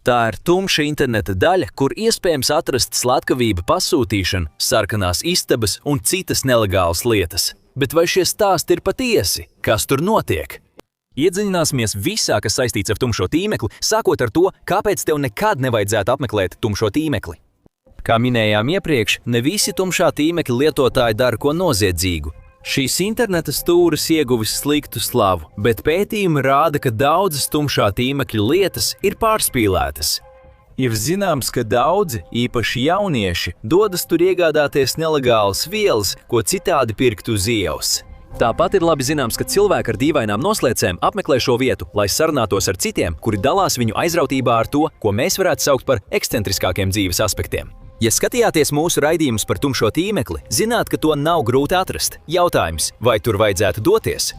Tā ir tumša interneta daļa, kur iespējams atrast slepkavību pasūtīšanu, sarkanās istabas un citas nelegālas lietas. Bet vai šie stāsti ir patiesi? Kas tur notiek? Iedziļināsimies visā, kas saistīts ar tumšo tīmekli, sākot ar to, kāpēc tev nekad nevajadzētu apmeklēt tumšo tīmekli. Kā minējām iepriekš, ne visi tumšā tīmekļa lietotāji dara ko noziedzīgu. Šīs interneta stūris ieguvis sliktu slavu, bet pētījumi rāda, ka daudzas tumšā tīmekļa lietas ir pārspīlētas. Ir zināms, ka daudzi, īpaši jaunieši, dodas tur iegādāties nelegālas vielas, ko citādi pirkt uz ielas. Tāpat ir labi zināms, ka cilvēki ar dīvainām noslēcēm apmeklē šo vietu, lai sarunātos ar citiem, kuri dalās viņu aizrautībā ar to, ko mēs varētu saukt par ekscentriskākiem dzīves aspektiem. Ja skatījāties mūsu raidījumus par tumšo tīmekli, zināt, ka to nav grūti atrast. Jautājums, vai tur vajadzētu doties?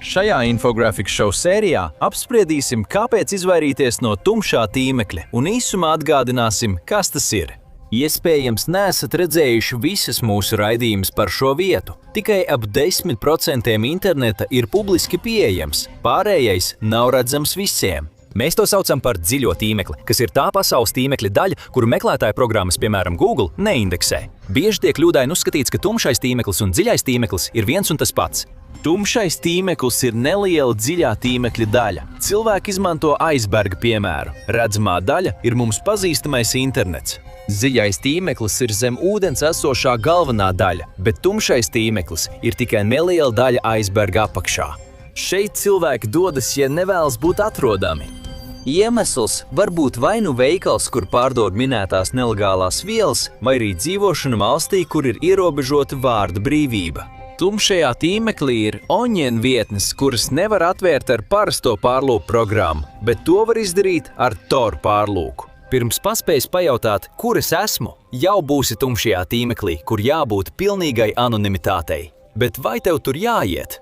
Šajā infogrāfikas šovu sērijā apspriedīsim, kāpēc izvairīties no tumšā tīmekļa un īsumā atgādināsim, kas tas ir. Iespējams, neesat redzējuši visas mūsu raidījumus par šo vietu. Tikai ap 10% interneta ir publiski pieejams, pārējais nav redzams visiem. Mēs to saucam par dziļo tīmekli, kas ir tā pasaules tīmekļa daļa, kuru meklētāju programmas, piemēram, Google, neindeksē. Bieži tiek kļūdaini uzskatīts, ka tumšais tīmeklis un dziļais tīmeklis ir viens un tas pats. Tumšais tīmeklis ir neliela dziļā tīmekļa daļa. Cilvēki izmanto aizberga piemēru. Redzamā daļa ir mums pazīstamais internets. Dziļais tīmeklis ir zem ūdens esošā galvenā daļa, bet tumšais tīmeklis ir tikai neliela daļa aizberga apakšā. Šeit cilvēki dodas, ja nevēlas būt atrodami. Iemesls var būt vai nu veikals, kur pārdod minētās nelegālās vielas, vai arī dzīvošana valstī, kur ir ierobežota vārda brīvība. Tumšajā tīmeklī ir onion vietnes, kuras nevar atvērt ar parasto pārlūku programmu, bet to var izdarīt ar Tor pārlūku. Pirms paspējas pajautāt, kur es esmu, jau būsi tumšajā tīmeklī, kur jābūt pilnīgai anonimitātei. Bet vai tev tur jāiet?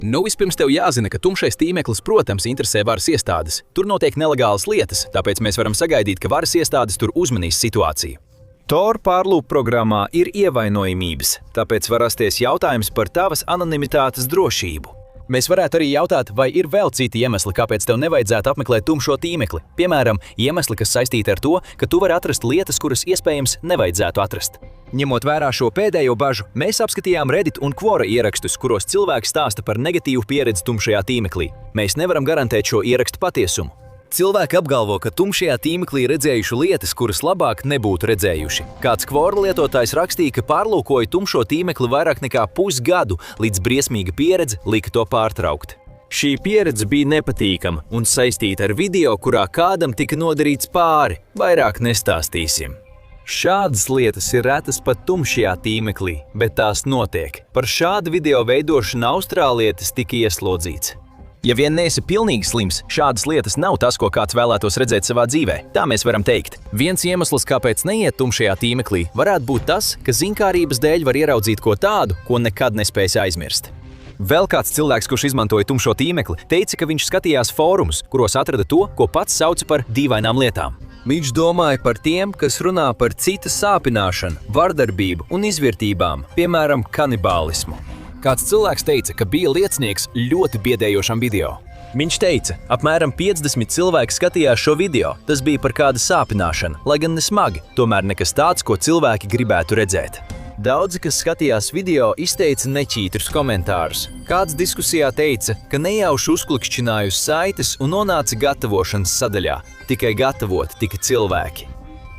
Vispirms tev jāzina, ka tumšais tīmeklis, protams, interesē varas iestādes. Tur notiek nelegālas lietas, tāpēc mēs varam sagaidīt, ka varas iestādes tur uzmanīs situāciju. Tor pārlūku programmā ir ievainojamības, tāpēc var rasties jautājums par tavas anonimitātes drošību. Mēs varētu arī jautāt, vai ir vēl citi iemesli, kāpēc tev nevajadzētu apmeklēt tumšo tīmekli. Piemēram, iemesli, kas saistīti ar to, ka tu vari atrast lietas, kuras iespējams nevajadzētu atrast. Ņemot vērā šo pēdējo bažu, mēs apskatījām Reddit un Quora ierakstus, kuros cilvēki stāsta par negatīvu pieredzi tumšajā tīmeklī. Mēs nevaram garantēt šo ierakstu patiesumu. Cilvēki apgalvo, ka tumšajā tīmeklī redzējuši lietas, kuras labāk nebūtu redzējuši. Kāds Quora lietotājs rakstīja, ka pārlūkoja tumšo tīmekli vairāk nekā pusgadu, līdz briesmīga pieredze lika to pārtraukt. Šī pieredze bija nepatīkama un saistīta ar video, kurā kādam tika nodarīts pāri. Vairāk nestāstīsim. Šādas lietas ir retas pat tumšajā tīmeklī, bet tās notiek. Par šādu video veidošanu austrālietis tika ieslodzīts. Ja vien neesi pilnīgi slims, šādas lietas nav tas, ko kāds vēlētos redzēt savā dzīvē. Tā mēs varam teikt. Viens iemesls, kāpēc neiet tumšajā tīmeklī, varētu būt tas, ka zinkārības dēļ var ieraudzīt ko tādu, ko nekad nespēs aizmirst. Vēl kāds cilvēks, kurš izmantoja tumšo tīmekli, teica, ka viņš skatījās fórumus, kuros atrada to, ko pats sauca par dīvainām lietām. Viņš domāja par tiem, kas runā par cita sāpināšanu, vardarbību un izvērtībām, piemēram, kanibālismu. Kāds cilvēks teica, ka bija liecinieks ļoti biedējošam video. Viņš teica, apmēram 50 cilvēki skatījās šo video, tas bija par kādu sāpināšanu, lai gan ne smagi, tomēr nekas tāds, ko cilvēki gribētu redzēt. Daudzi, kas skatījās video, izteica neķītrus komentārus. Kāds diskusijā teica, ka nejauši uzklikšķināja uz saites un nonāca gatavošanas sadaļā. Tikai gatavot tika cilvēki.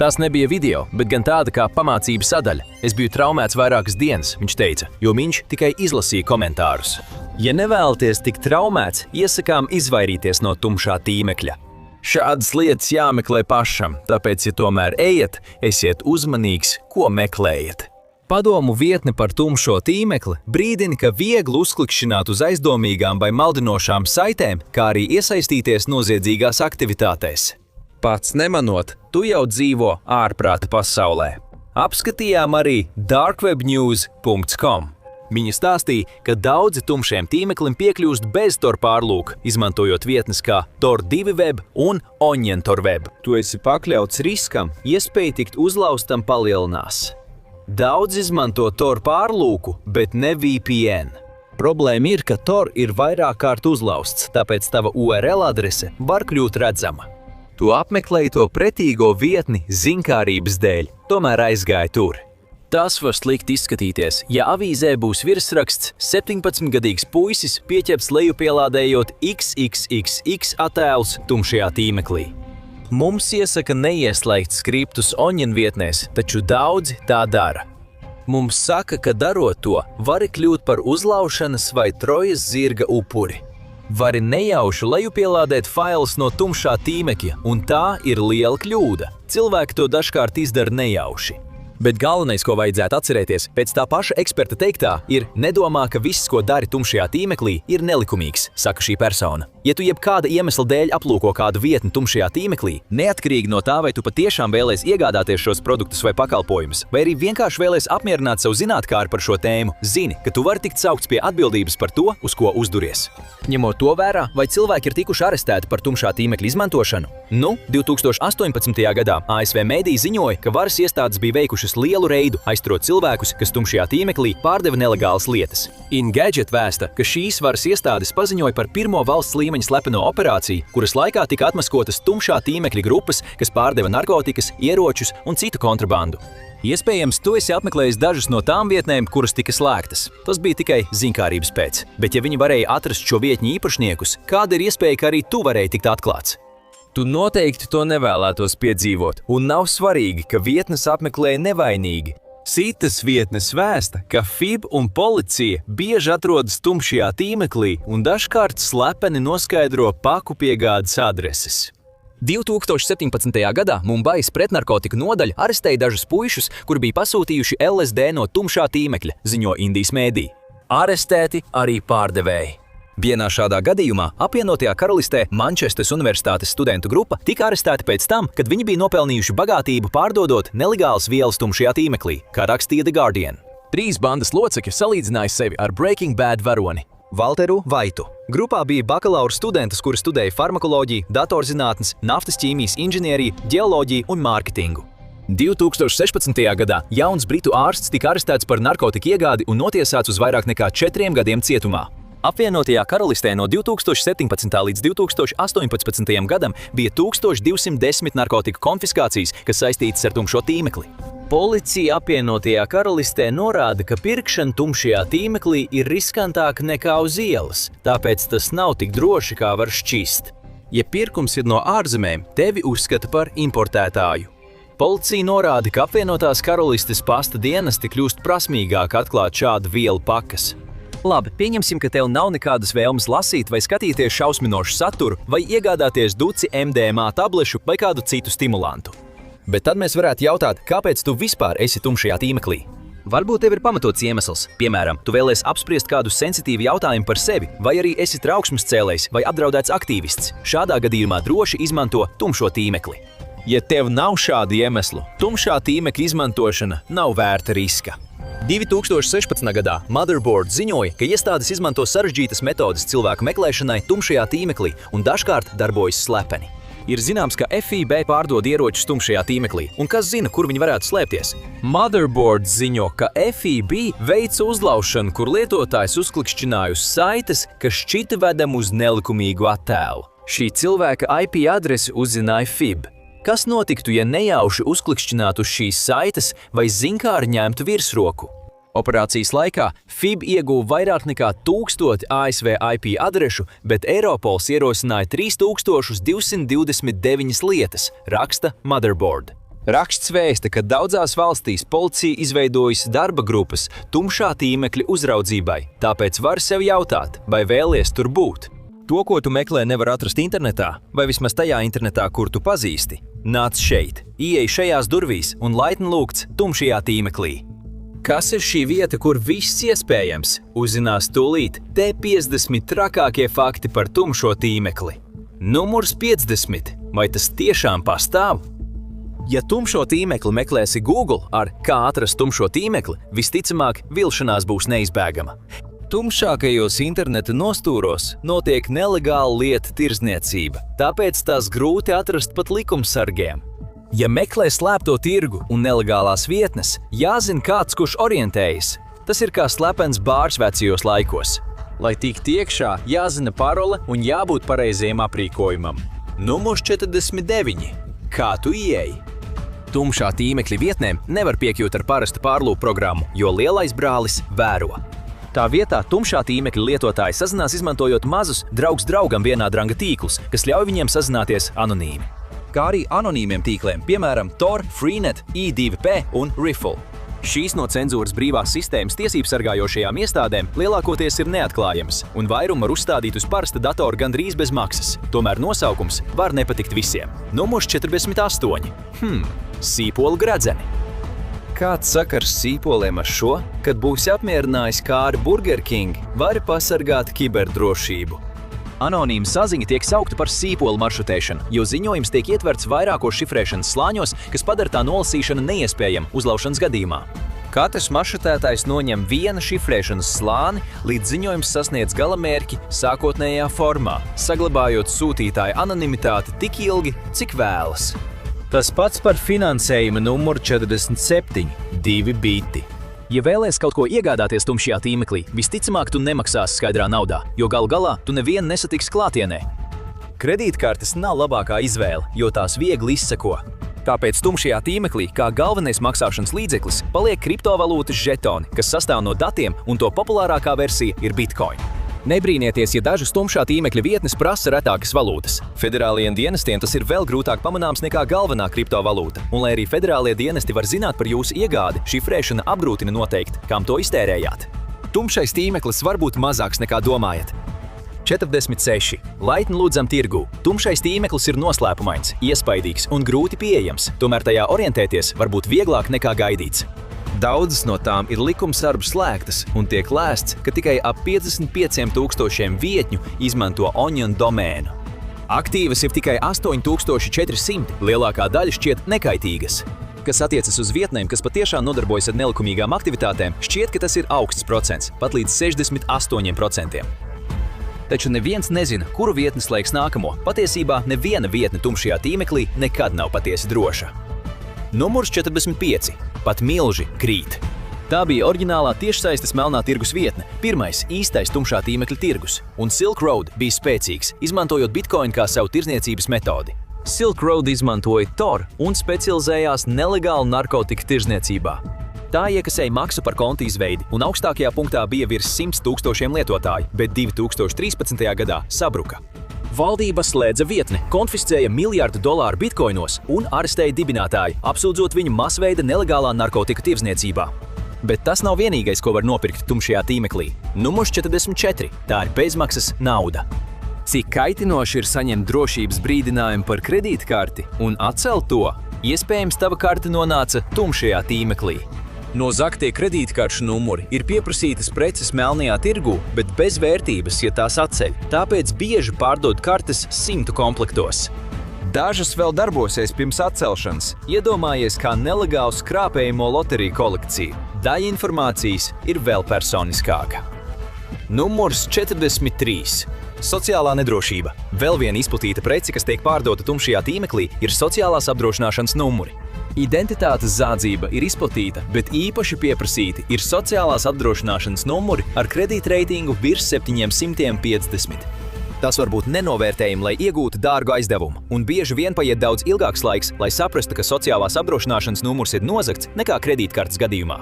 Tas nebija video, bet gan tāda kā pamācība sadaļa. Es biju traumēts vairākas dienas, viņš teica, jo viņš tikai izlasīja komentārus. Ja nevēlaties tikt traumēts, iesakām izvairīties no tumšā tīmekļa. Šādas lietas jāmeklē pašam, tāpēc, ja tomēr ejat, esiet uzmanīgs, ko meklējat. Padomu vietne par tumšo tīmekli brīdina, ka viegli uzklikšķināt uz aizdomīgām vai maldinošām saitēm, kā arī iesaistīties noziedzīgās aktivitātēs. Pats nemanot, tu jau dzīvo ārprāta pasaulē. Apskatījām arī darkwebnews.com. Viņa stāstīja, ka daudzi tumšiem tīmeklim piekļūst bez Tor pārlūka, izmantojot vietnes kā Tor2web un OnionTorweb. Tu esi pakļauts riskam, iespēja tikt uzlaustam palielinās. Daudz izmanto Tor pārlūku, bet ne VPN. Problēma ir, ka Tor ir vairāk kārt uzlausts, tāpēc tava URL adrese var kļūt redzama. Tu apmeklēji to pretīgo vietni zinkārības dēļ, tomēr aizgāji tur. Tas var slikti izskatīties, ja avīzē būs virsraksts 17-gadīgs puisis pieķeps lejupielādējot XXXX attēlus tumšajā tīmeklī. Mums iesaka neieslēgt skriptus Onion vietnēs, taču daudzi tā dara. Mums saka, ka darot to, vari kļūt par uzlaušanas vai Trojas zirga upuri. Vari nejauši lejupielādēt failus no tumšā tīmekļa, un tā ir liela kļūda. Cilvēki to dažkārt izdara nejauši. Bet galvenais, ko vajadzētu atcerēties, pēc tā paša eksperta teiktā, ir nedomā, ka viss, ko dari tumšajā tīmeklī, ir nelikumīgs, saka šī persona. Ja tu jebkāda iemesla dēļ aplūko kādu vietni tumšajā tīmeklī, neatkarīgi no tā, vai tu patiešām vēlies iegādāties šos produktus vai pakalpojumus, vai arī vienkārši vēlies apmierināt savu zinātkāri par šo tēmu, zini, ka tu vari tikt saukts pie atbildības par to, uz ko uzduries. Ņemot to vērā, vai cilvēki ir tikuši arestēti par tumšā tīmekļa izmantošanu? 2018. gadā ASV mēdī ziņoja, ka varas iestādes bija veikušas lielu reidu, aizturot cilvēkus, kas tumšajā tīmeklī pārdeva nelegālas lietas. Engadget vēsta, ka šīs varas iestādes paziņoja par pirmo valsts līmeņa slepeno operāciju, kuras laikā tika atmaskotas tumšā tīmekļa grupas, kas pārdeva narkotikas, ieročus un citu kontrabandu. Iespējams, tu esi apmeklējis dažas no tām vietnēm, kuras tika slēgtas. Tas bija tikai zinkārības pēc. Bet ja viņi varēja atrast šo vietņu īpašniekus, kāda ir iespēja, ka arī tu varēji tikt atklāts? Tu noteikti to nevēlētos piedzīvot, un nav svarīgi, ka vietnes apmeklēja nevainīgi. Citas vietnes vēsta, ka FIB un policija bieži atrodas tumšajā tīmeklī un dažkārt slepeni noskaidro paku piegādes adreses. 2017. gadā Mumbais pretnarkotiku nodaļa arestēja dažus puišus, kuri bija pasūtījuši LSD no tumšā tīmekļa, ziņo Indijas mēdī. Arestēti arī pārdevēji. Vienā šādā gadījumā apvienotajā karalistē Manchesteras Universitātes studentu grupa tika arestēti pēc tam, kad viņi bija nopelnījuši bagātību pārdodot nelegālas vielas tumšajā tīmeklī, kā rakstīja The Guardian. 3 bandas locekļi salīdzināja sevi ar Breaking Bad varoni Walteru Vaitu. Grupā bija bakalaura studentas, kuri studēja farmakoloģiju, datorzinātnes, naftas ķīmijas inženieriju, ģeoloģiju un mārketingu. 2016. gadā jauns britu ārsts tika arestēts par narkotiku iegādi un notiesāts uz vairāk nekā 4 gadiem cietumā. Apvienotajā karalistē no 2017. līdz 2018. gadam bija 1210 narkotiku konfiskācijas, kas saistītas ar tumšo tīmekli. Policija apvienotajā karalistē norāda, ka pirkšana tumšajā tīmeklī ir riskantāka nekā uz ielas, tāpēc tas nav tik droši, kā var šķist. Ja pirkums ir no ārzemēm, tevi uzskata par importētāju. Policija norāda, ka apvienotās karalistes pasta dienesti kļūst prasmīgāk atklāt šādu vielu pakas. Labi, pieņemsim, ka tev nav nekādas vēlmes lasīt vai skatīties šausminošu saturu vai iegādāties duci MDMA tablešu vai kādu citu stimulantu. Bet tad mēs varētu jautāt, kāpēc tu vispār esi tumšajā tīmeklī? Varbūt tev ir pamatots iemesls. Piemēram, tu vēlies apspriest kādu sensitīvu jautājumu par sevi, vai arī esi trauksmes cēlējs vai apdraudēts aktīvists. Šādā gadījumā droši izmanto tumšo tīmekli. Ja tev nav šādu iemeslu, tumšā tīmekļa izmantošana nav vērta riska. 2016. gadā Motherboard ziņoja, ka iestādes izmanto sarežģītas metodes cilvēku meklēšanai tumšajā tīmeklī un dažkārt darbojas slepeni. Ir zināms, ka FIB pārdod ieročus tumšajā tīmeklī, un kas zina, kur viņi varētu slēpties. Motherboard ziņo, ka FIB veica uzlaušanu, kur lietotājs uzklikšķināja uz saites, kas šķita vedam uz nelikumīgu attēlu. Šī cilvēka IP adresi uzzināja FIB. Kas notiktu, ja nejauši uzklikšķinātu uz šīs saites vai zinkāri ņemtu virsroku? Operācijas laikā FIB ieguva vairāk nekā 1000 ASV IP adrešu, bet Eiropols ierosināja 3229 lietas, raksta Motherboard. Raksts vēsta, ka daudzās valstīs policija izveidojusi darba grupas tumšā tīmekļa uzraudzībai, tāpēc var sev jautāt, vai vēlies tur būt. To, ko tu meklē, nevar atrast internetā, vai vismaz tajā internetā, kur tu pazīsti. Nāc šeit, ieej šajās durvīs un laipni lūgts tumšajā tīmeklī. Kas ir šī vieta, kur viss iespējams? Uzzinās tūlīt te 50 trakākie fakti par tumšo tīmekli. Numurs 50. Vai tas tiešām pastāv? Ja tumšo tīmekli meklēsi Google ar kā atrast tumšo tīmekli, visticamāk vilšanās būs neizbēgama. Tumšākajos interneta nostūros notiek nelegāla lieta tirdzniecība, tāpēc tās grūti atrast pat likumsargiem. Ja meklē slēpto tirgu un nelegālās vietnes, jāzina kāds, kurš orientējas. Tas ir kā slepens bārs vecajos laikos. Lai tiktu iekšā, jāzina parole un jābūt pareizajam aprīkojumam. Numurs 49. Kā tu ieeji? Tumšā tīmekļa vietnēm nevar piekļūt ar parastu pārlūku programmu, jo lielais brālis vēro. Tā vietā tumšā tīmekļa lietotāji sazinās izmantojot mazus draugs draugam vienādranga tīklus, kas ļauj viņiem sazināties anonīmi. Kā arī anonīmiem tīkliem, piemēram, Tor, Freenet, I2P un Riffle. Šīs no cenzūras brīvās sistēmas tiesību sargājošajām iestādēm lielākoties ir neatklājamas, un vairumu var uzstādīt uz parasta datora gandrīz bez maksas. Tomēr nosaukums var nepatikt visiem. Numurs 48. Sīpolu gradzeni. Kāds sakars sīpoliem ar šo? Kad būsi apmierinājis kā ar Burger King, vari pasargāt kiberdrošību. Anonīma saziņa tiek saukta par sīpolu maršrutēšanu, jo ziņojums tiek ietverts vairākos šifrēšanas slāņos, kas padara tā nolasīšanu neiespējamu uzlaušanas gadījumā. Katrs maršrutētājs noņem viena šifrēšanas slāni, līdz ziņojums sasniedz galamērķi sākotnējā formā, saglabājot sūtītāja anonimitāti tik ilgi, cik vēlas. Tas pats par finansējuma numuru 47, 2 biti. Ja vēlies kaut ko iegādāties tumšajā tīmeklī, visticamāk tu nemaksās skaidrā naudā, jo galu galā tu nevienu nesatiksi klātienē. Kredītkartes nav labākā izvēle, jo tās viegli izseko. Tāpēc tumšajā tīmeklī kā galvenais maksāšanas līdzeklis paliek kriptovalūtas žetoni, kas sastāv no datiem, un to populārākā versija ir Bitcoin. Nebrīnieties, ja dažas tumšā tīmekļa vietnes prasa retākas valūtas. Federālajiem dienestiem tas ir vēl grūtāk pamanāms nekā galvenā kriptovalūta, un lai arī federālie dienesti var zināt par jūsu iegādi, šifrēšana apgrūtina noteikt, kam to iztērējāt. Tumšais tīmeklis var būt mazāks nekā domājat. 46. Laipni lūdzam tirgū. Tumšais tīmeklis ir noslēpumains, iespaidīgs un grūti pieejams, tomēr tajā orientēties var būt vieglāk nekā gaidīts. Daudzas no tām ir likumsargu slēgtas un tiek lēsts, ka tikai ap 55,000 vietņu izmanto Onion domēnu. Aktīvas ir tikai 8,400, lielākā daļa šķiet nekaitīgas. Kas attiecas uz vietnēm, kas patiešām nodarbojas ar nelikumīgām aktivitātēm, šķiet, ka tas ir augsts procents, pat līdz 68%. Taču neviens nezina, kuru vietni slēgs nākamo. Patiesībā neviena vietne tumšajā tīmeklī nekad nav patiesi droša. Numurs 45. Pat milži krīt. Tā bija oriģinālā tiešsaistes melnā tirgus vietne, pirmais īstais tumšā tīmekļa tirgus, un Silk Road bija spēcīgs, izmantojot Bitcoin kā savu tirdzniecības metodi. Silk Road izmantoja Tor un specializējās nelegālu narkotiku tirdzniecībā. Tā iekasēja maksu par konta izveidi, un augstākajā punktā bija virs 100,000 lietotāju, bet 2013. gadā sabruka. Valdība slēdza vietni, konfiscēja $1 000 bitkoinos un arestēja dibinātāju, apsūdzot viņu masveida nelegālā narkotiku tirdzniecībā. Bet tas nav vienīgais, ko var nopirkt tumšajā tīmeklī. Numurs 44. Tā ir bezmaksas nauda. Cik kaitinoši ir saņemt drošības brīdinājumu par kredītkarti un atcelt to? Iespējams, tava karte nonāca tumšajā tīmeklī. Nozagtie kredītkaršu numuri ir pieprasītas preces melnajā tirgū, bet bez vērtības, ja tās atceļ. Tāpēc bieži pārdod kartes 100 komplektos. Dažas vēl darbosies pirms atcelšanas. Iedomājies kā nelegālu skrāpējamo loteriju kolekciju. Daļa informācijas ir vēl personiskāka. Numurs 43. Sociālā nedrošība. Vēl viena izplatīta prece, kas tiek pārdota tumšajā tīmeklī, ir sociālās apdrošināšanas numuri. Identitātes zādzība ir izplatīta, bet īpaši pieprasīti ir sociālās apdrošināšanas numuri ar kredītreitingu virs 750. Tas var būt nenovērtējami, lai iegūtu dārgu aizdevumu, un bieži vien paiet daudz ilgāks laiks, lai saprastu, ka sociālās apdrošināšanas numurs ir nozagts nekā kredītkartes gadījumā.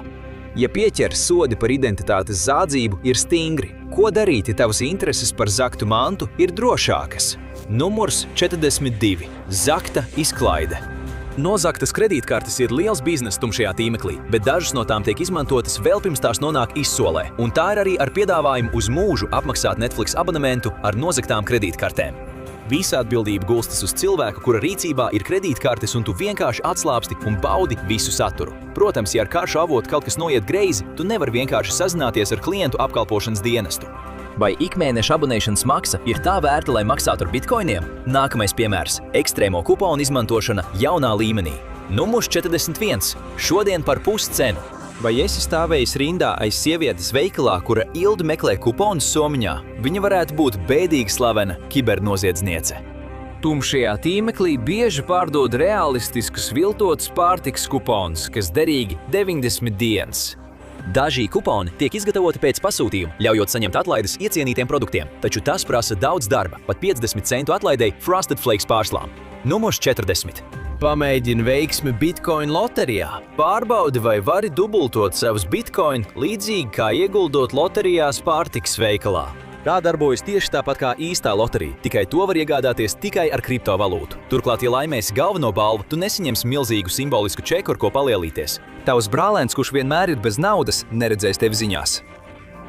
Ja pieķer sodi par identitātes zādzību, ir stingri. Ko darīt, ja tavas intereses par zaktu mantu ir drošākas? Numurs 42. Zakta izklaide. Nozagtas kredītkartes ir liels bizness tumšajā tīmeklī, bet dažas no tām tiek izmantotas vēl pirms tās nonāk izsolē, un tā ir arī ar piedāvājumu uz mūžu apmaksāt Netflix abonementu ar nozagtām kredītkartēm. Visa atbildība gulstas uz cilvēku, kura rīcībā ir kredītkartes, un tu vienkārši atslābsti un baudi visu saturu. Protams, ja ar karšu avotu kaut kas noiet greizi, tu nevari vienkārši sazināties ar klientu apkalpošanas dienestu. Vai ikmēneša abonēšanas maksa ir tā vērta, lai maksātu ar bitkoiniem? Nākamais piemērs – ekstrēmo kuponu izmantošana jaunā līmenī. Numurs 41. Šodien par puscenu. Vai esi stāvējis rindā aiz sievietes veikalā, kura ilgi meklē kuponus somiņā? Viņa varētu būt bēdīgi slavena kibernoziedzniece. Tumšajā tīmeklī bieži pārdod realistiskus viltotus pārtikas kuponus, kas derīgi 90 dienas. Daži kuponi tiek izgatavoti pēc pasūtījuma, ļaujot saņemt atlaides iecienītiem produktiem, taču tas prasa daudz darba, pat 50 centu atlaidei Frosted Flakes pārslām. Numurs 40. Pamēģini veiksmi Bitcoin loterijā. Pārbaudi, vai vari dubultot savus Bitcoin līdzīgi kā ieguldot loterijās pārtikas veikalā. Tā darbojas tieši tāpat kā īstā loterija, tikai to var iegādāties tikai ar kriptovalūtu. Turklāt, ja laimēsi galveno balvu, tu nesaņemsi milzīgu simbolisku čeku, ar ko palielīties. Tavs brālēns, kurš vienmēr ir bez naudas, neredzēs tevi ziņās.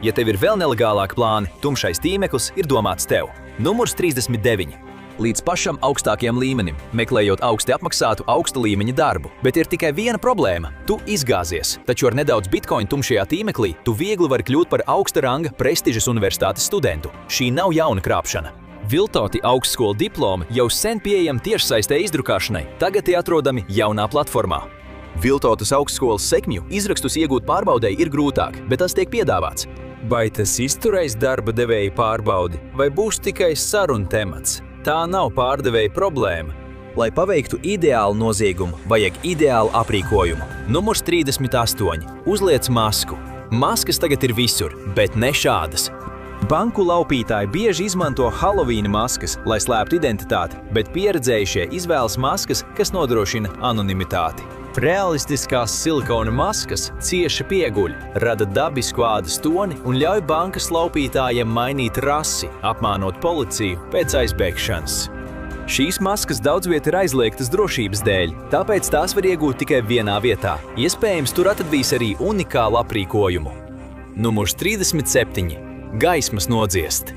Ja tev ir vēl nelegālāki plāni, tumšais tīmeklis ir domāts tev. Numurs 39. Līdz pašam augstākajam līmenim, meklējot augsti apmaksātu augsta līmeņa darbu. Bet ir tikai viena problēma – tu izgāzies. Taču ar nedaudz bitcoin tumšajā tīmeklī tu viegli vari kļūt par augsta ranga prestižas universitātes studentu. Šī nav jauna krāpšana. Viltoti augstskolu diplomi jau sen pieejami tiešsaistē izdrukāšanai, tagad tie atrodami jaunā platformā. Viltotas augstskolas sekmju izrakstus iegūt pārbaudei ir grūtāk, bet tas tiek piedāvāts. Vai tas izturēs darba devēja pārbaudi, vai būs tikai saruna temats? Tā nav pārdevēja problēma. Lai paveiktu ideālu noziegumu, vajag ideālu aprīkojumu. Numurs 38. Uzliec masku. Maskas tagad ir visur, bet ne šādas. Banku laupītāji bieži izmanto Halloween maskas, lai slēptu identitāti, bet pieredzējušie izvēlas maskas, kas nodrošina anonimitāti. Realistiskās silikona maskas cieši pieguļ, rada dabisku ādas toni un ļauj bankas laupītājiem mainīt rasi, apmānot policiju pēc aizbēgšanas. Šīs maskas daudzviet ir aizliegtas drošības dēļ, tāpēc tās var iegūt tikai vienā vietā. Iespējams, tur atradīs arī unikālu aprīkojumu. Numurs 37. Gaismas nodziest.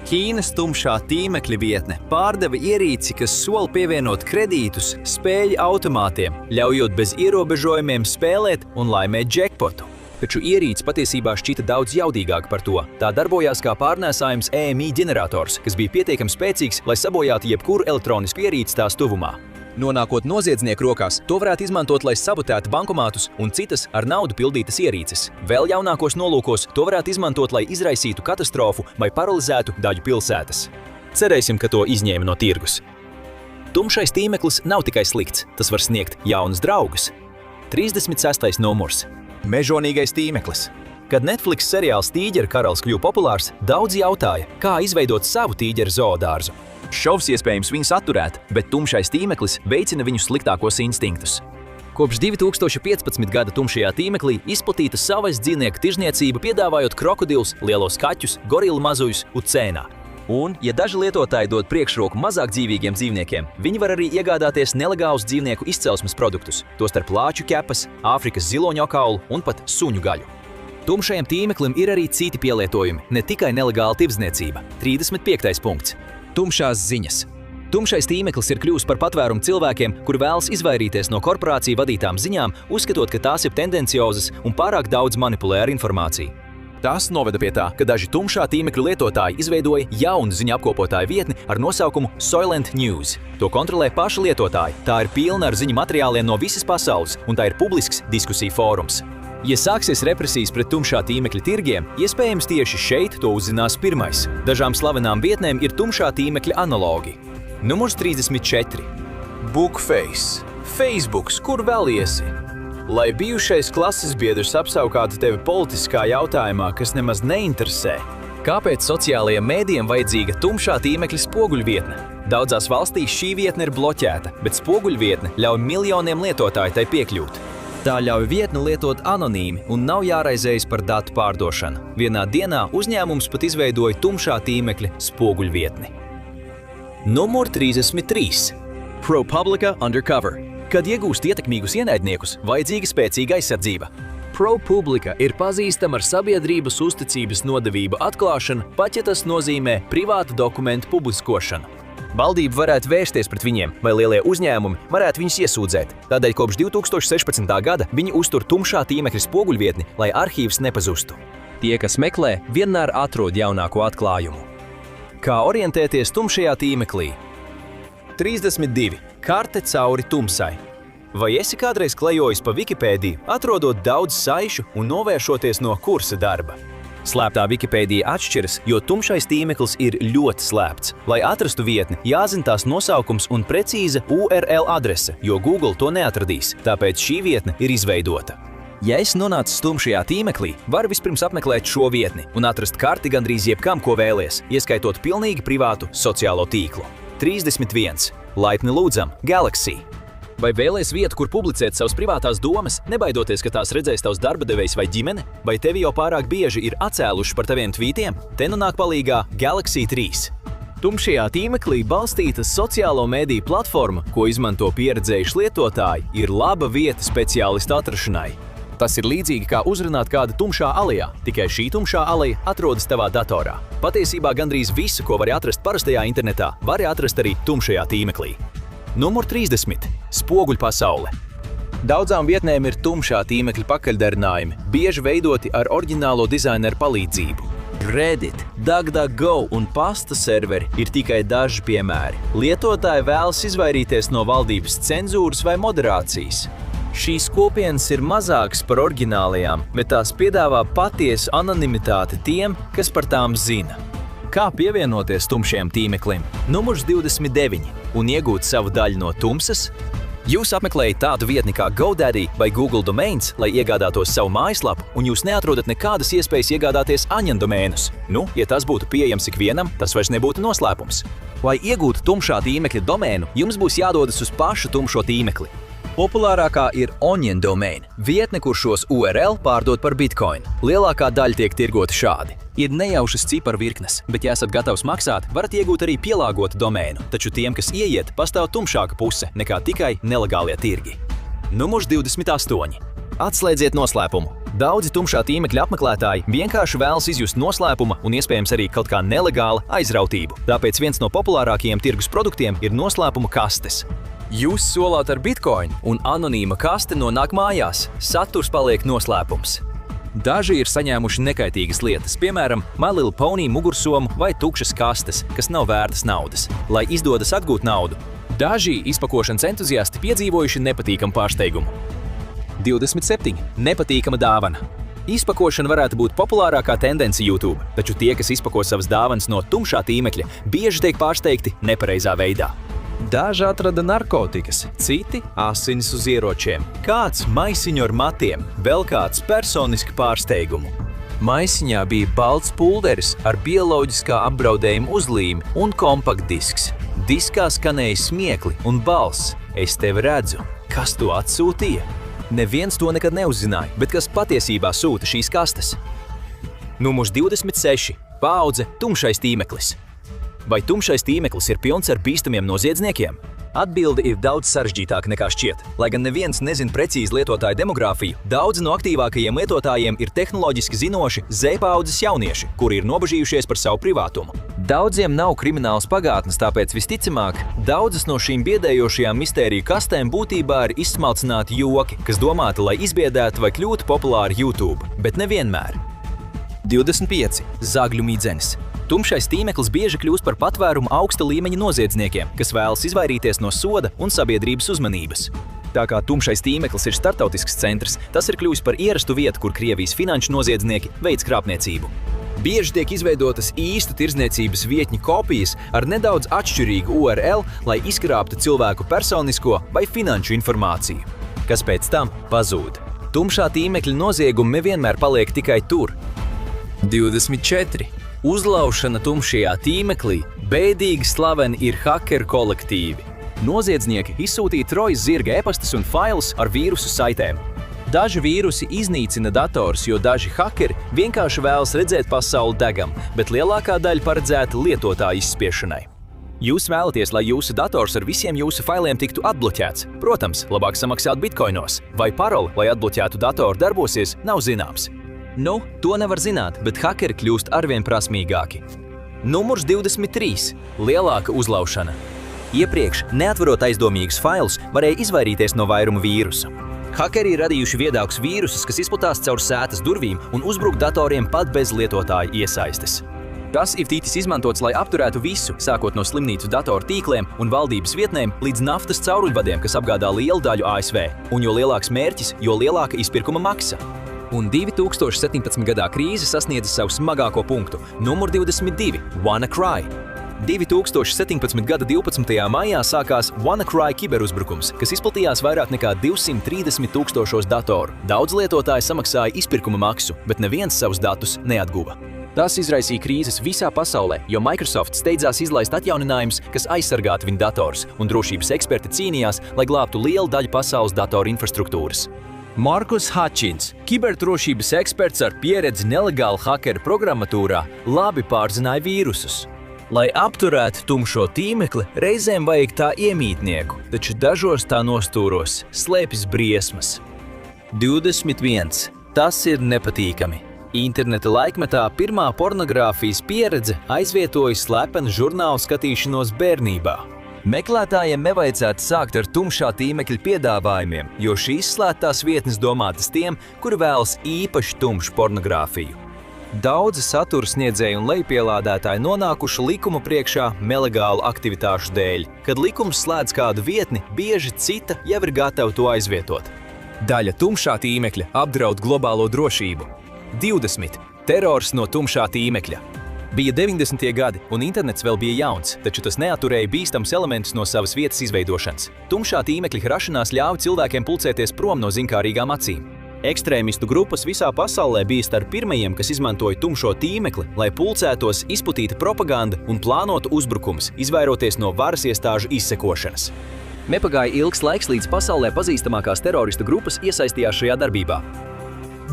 Ķīnas tumšā tīmekļa vietne pārdeva ierīci, kas sola pievienot kredītus spēļu automātiem, ļaujot bez ierobežojumiem spēlēt un laimēt džekpotu. Taču ierīce patiesībā šķita daudz jaudīgāka par to. Tā darbojās kā pārnēsājums EMI ģenerators, kas bija pietiekami spēcīgs, lai sabojātu jebkuru elektronisku ierīci tās tuvumā. Nonākot noziedznieku rokās, to varētu izmantot, lai sabotētu bankomātus un citas ar naudu pildītas ierīces. Vēl jaunākos nolūkos to varētu izmantot, lai izraisītu katastrofu vai paralizētu daļu pilsētas. Cerēsim, ka to izņēma no tirgus. Tumšais tīmeklis nav tikai slikts, tas var sniegt jaunus draugus. 36. numurs. Mežonīgais tīmeklis. Kad Netflix seriāls Tīģeru karalis kļuva populārs, daudzi jautāja, kā izveidot savu tīģeru zoodārzu. Šovs iespējams viņus atturēt, bet tumšais tīmeklis veicina viņu sliktākos instinktus. Kopš 2015. gada tumšajā tīmeklī izplatīta savas dzīvnieku tirzniecība, piedāvājot krokodilus, lielos kaķus, gorilu mazujus un cēnā. Un, ja daži lietotāji dod priekšroku mazāk dzīvīgiem dzīvniekiem, viņi var arī iegādāties nelegālus dzīvnieku izcelsmes produktus, tostarp lāču ķepas, Āfrikas ziloņokaulu un pat suņu gaļu. Tumšajam tīmeklim ir arī citi pielietojumi, ne tikai nelegāla tirdzniecība. 35. punkts. Tumšās ziņas. Tumšais tīmeklis ir kļuvis par patvērumu cilvēkiem, kuri vēlas izvairīties no korporāciju vadītām ziņām, uzskatot, ka tās ir tendenciozas un pārāk daudz manipulē ar informāciju. Tas noveda pie tā, ka daži tumšā tīmekļa lietotāji izveidoja jaunu ziņu apkopotāju vietni ar nosaukumu Soylent News. To kontrolē paši lietotāji. Tā ir pilna ar ziņu materiāliem no visas pasaules, un tā ir publisks diskusiju fórums. Ja sāksies represijas pret tumšā tīmekļa tirgiem, iespējams tieši šeit to uzzinās pirmais. Dažām slavenām vietnēm ir tumšā tīmekļa analogi. Numurs 34. Bookface. Facebooks, kur vēl iesi? Lai bijušais klases biedrs apsaukātu tevi politiskā jautājumā, kas nemaz neinteresē. Kāpēc sociālajiem mēdījiem vajadzīga tumšā tīmekļa spoguļvietne? Daudzās valstīs šī vietne ir bloķēta, bet spoguļvietne ļauj miljoniem lietotāju tai piekļūt. Tā ļauj vietni lietot anonīmi un nav jāraizējas par datu pārdošanu. Vienā dienā uzņēmums pat izveidoja tumšā tīmekļa spoguļvietni. Numur 33. ProPublica Undercover. Kad iegūst ietekmīgus ienaidniekus, vajadzīga spēcīga aizsardzība. ProPublica ir pazīstama ar sabiedrības uzticības nodevību atklāšanu, pat ja tas nozīmē privātu dokumentu publiskošanu. Valdība varētu vērsties pret viņiem, vai lielie uzņēmumi varētu viņus iesūdzēt. Tādēļ kopš 2016. gada viņi uztur tumšā tīmekļa spoguļvietni, lai arhīvs nepazustu. Tie, kas meklē, vienmēr atrod jaunāko atklājumu. Kā orientēties tumšajā tīmeklī? 32. Karte cauri tumsai. Vai esi kādreiz klejojis pa Wikipēdiju, atrodot daudz saišu un novēršoties no kursa darba? Slēptā Wikipēdija atšķiras, jo tumšais tīmeklis ir ļoti slēpts. Lai atrastu vietni, jāzina tās nosaukums un precīza URL adrese, jo Google to neatradīs, tāpēc šī vietne ir izveidota. Ja esi nonācis tumšajā tīmeklī, vari vispirms apmeklēt šo vietni un atrast karti gandrīz jebkam, ko vēlies, ieskaitot pilnīgi privātu sociālo tīklu. 31. Laipni lūdzam, Galaxy. Vai vēlies vietu, kur publicēt savas privātās domas, nebaidoties, ka tās redzēs tavs darba devējs vai ģimene? Vai tevi jau pārāk bieži ir atcēluši par taviem tvītiem? Te nu nāk palīgā Galaxy 3. Tumšajā tīmeklī balstīta sociālo mediju platforma, ko izmanto pieredzējuši lietotāji, ir laba vieta speciālistu atrašanai. Tas ir līdzīgi kā uzrunāt kādu tumšā alejā, tikai šī tumšā aleja atrodas tavā datorā. Patiesībā gandrīz visu, ko vari atrast parastajā internetā, vari atrast arī tumšajā tīmeklī. Numur 30. Spoguļpasaule. Daudzām vietnēm ir tumšā tīmekļa pakaļdarinājumi, bieži veidoti ar oriģinālo dizaineru palīdzību. Reddit, DuckDuckGo un pasta serveri ir tikai daži piemēri. Lietotāji vēlas izvairīties no valdības cenzūras vai moderācijas. Šīs kopienas ir mazākas par oriģinālajām, bet tās piedāvā patiesu anonimitāti tiem, kas par tām zina. Kā pievienoties tumšajam tīmeklim? Numurs 29. Un iegūt savu daļu no tumsas? Jūs apmeklējat tādu vietni kā GoDaddy vai Google Domains, lai iegādātos savu mājaslapu, un jūs neatrodat nekādas iespējas iegādāties Onion domēnus. Ja tas būtu pieejams ikvienam, tas vairs nebūtu noslēpums. Lai iegūtu tumšā tīmekļa domēnu, jums būs jādodas uz pašu tumšo tīmekli. Populārākā ir Onion Domain, vietne, kur šos URL pārdod par Bitcoin. Lielākā daļa tiek tirgota šādi. Ir nejaušas ciparu virknes, bet ja esat gatavs maksāt, varat iegūt arī pielāgotu domēnu, taču tiem, kas ieiet, pastāv tumšāka puse nekā tikai nelegālie tirgi. Numurs 28. Atslēdziet noslēpumu. Daudzi tumšā tīmekļa apmeklētāji vienkārši vēlas izjust noslēpuma un iespējams arī kaut kā nelegāla aizrautību. Tāpēc viens no populārākajiem tirgus produktiem ir noslēpuma kastes. Jūs solāt ar Bitcoin, un anonīma kaste nonāk mājās. Saturs paliek noslēpums. Daži ir saņēmuši nekaitīgas lietas, piemēram, My Little Pony mugursomu vai tukšas kastes, kas nav vērtas naudas. Lai izdodas atgūt naudu, daži izpakošanas entuziasti piedzīvojuši nepatīkamu pārsteigumu. 27. Nepatīkama dāvana. Izpakošana varētu būt populārākā tendence YouTube, taču tie, kas izpako savas dāvanas no tumšā tīmekļa, bieži tiek pārsteigti nepareizā veidā. Daži atrada narkotikas, citi asinis uz ieročiem, kāds maisiņu ar matiem, vēl kāds personiski pārsteigumu. Maisiņā bija balts pulveris ar bioloģiskā apdraudējuma uzlīmi un kompaktdisks. Diskā skanēja smiekli un balss: "Es tevi redzu." Kas to atsūtīja? Neviens to nekad neuzzināja, bet kas patiesībā sūta šīs kastes? Numurs 26. Paudze tumšais tīmeklis. Vai tumšais tīmeklis ir pilns ar bīstamiem noziedzniekiem? Atbilde ir daudz sarežģītāka nekā šķiet. Lai gan neviens nezina precīzi lietotāju demogrāfiju, daudzi no aktīvākajiem lietotājiem ir tehnoloģiski zinoši Z-paaudzes jaunieši, kuri ir nobažījušies par savu privātumu. Daudziem nav kriminālas pagātnes, tāpēc visticamāk, daudzas no šīm biedējošajām mistēriju kastēm būtībā ir izsmalcināti joki, kas domāti, lai izbiedētu vai kļūtu populāri YouTube, bet nevienmēr. 25. Zagļu midzenis. Tumšais tīmeklis bieži kļūst par patvērumu augsta līmeņa noziedzniekiem, kas vēlas izvairīties no soda un sabiedrības uzmanības. Tā kā tumšais tīmeklis ir startautisks centrs, tas ir kļuvis par ierastu vietu, kur Krievijas finanšu noziedznieki veic krāpniecību. Bieži tiek izveidotas īstu tirdzniecības vietņu kopijas ar nedaudz atšķirīgu URL, lai izkrāptu cilvēku personisko vai finanšu informāciju, kas pēc tam pazūd. Tumšā tīmekļa noziegumi nevienmēr paliek tikai tur. 24. Uzlaušana tumšajā tīmeklī. Bēdīgi slaveni ir hakeru kolektīvi. Noziedznieki izsūtīja trojas zirga e-pastus un failus ar vīrusu saitēm. Daži vīrusi iznīcina dators, jo daži hakeri vienkārši vēlas redzēt pasauli degam, bet lielākā daļa paredzēta lietotāju izspiešanai. Jūs vēlaties, lai jūsu dators ar visiem jūsu failiem tiktu atbloķēts. Protams, labāk samaksāt bitkoinos. Vai paroli, lai atbloķētu datoru, darbosies, nav zināms. To nevar zināt, bet hakeri kļūst arvien prasmīgāki. Numurs 23. Lielāka uzlaušana. Iepriekš, neatverot aizdomīgus failus, varēja izvairīties no vairuma vīrusu. Hakeri ir radījuši viedākus vīrusus, kas izplatās caur sētas durvīm un uzbruk datoriem pat bez lietotāju iesaistes. Tas ir ticis izmantots, lai apturētu visu, sākot no slimnīcu datoru tīkliem un valdības vietnēm līdz naftas cauruļvadiem, kas apgādā lielu daļu ASV. Un jo lielāks mērķis, jo lielāka izpirkuma maksa. Un 2017. gadā krīze sasniedza savu smagāko punktu. Numur 22. WannaCry. 2017. gada 12. maijā sākās WannaCry kiberuzbrukums, kas izplatījās vairāk nekā 230,000 datoru. Daudz lietotāji samaksāja izpirkuma maksu, bet neviens savus datus neatguva. Tas izraisīja krīzes visā pasaulē, jo Microsoft steidzās izlaist atjauninājumus, kas aizsargātu viņu datorus, un drošības eksperti cīnījās, lai glābtu lielu daļu pasaules datoru infrastruktūras. Markus Hutchins, kiberdrošības eksperts ar pieredzi nelegāla hakeru programmatūrā, labi pārzināja vīrusus. Lai apturētu tumšo tīmekli, reizēm vajag tā iemītnieku, taču dažos tā nostūros slēpjas briesmas. 21. Tas ir nepatīkami. Interneta laikmetā pirmā pornogrāfijas pieredze aizvietoja slepenu žurnālu skatīšanos bērnībā. Meklētājiem nevajadzētu sākt ar tumšā tīmekļa piedāvājumiem, jo šīs slēgtās vietnes domātas tiem, kuri vēlas īpaši tumšu pornogrāfiju. Daudzi satura sniedzēji un lejpielādētāji nonākuši likuma priekšā nelegālu aktivitāšu dēļ. Kad likums slēdz kādu vietni, bieži cita jau ir gatava to aizvietot. Daļa tumšā tīmekļa apdraud globālo drošību. 20. Terors no tumšā tīmekļa. Bija 90. gadi, un internets vēl bija jauns, taču tas neaturēja bīstams elementus no savas vietas izveidošanas. Tumšā tīmekļa rašanās ļāva cilvēkiem pulcēties prom no zinkārīgām acīm. Ekstrēmistu grupas visā pasaulē bija starp pirmajiem, kas izmantoja tumšo tīmekli, lai pulcētos, izplatītu propagandu un plānotu uzbrukums, izvairoties no varas iestāžu izsekošanas. Nepagāja ilgs laiks, līdz pasaulē pazīstamākās teroristu grupas iesaistījās šajā darbībā.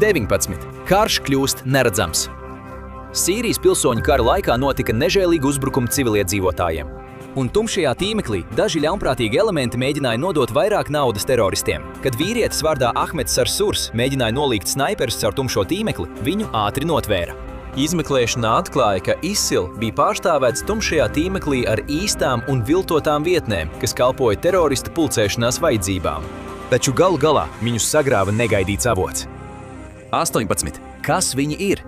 19. Karš kļūst neredzams. Sīrijas pilsoņu kara laikā notika nežēlīgi uzbrukumi civiliedzīvotājiem. Un tumšajā tīmeklī daži ļaunprātīgi elementi mēģināja nodot vairāk naudas teroristiem. Kad vīrietis vārdā Ahmeds Sarsurs mēģināja nolīgt snaiperus caur tumšo tīmekli, viņu ātri notvēra. Izmeklēšanā atklāja, ka ISIL bija pārstāvēts tumšajā tīmeklī ar īstām un viltotām vietnēm, kas kalpoja teroristu pulcēšanās vajadzībām. Taču galu galā viņus sagrāva negaidīts avots. 18. Kas viņi ir?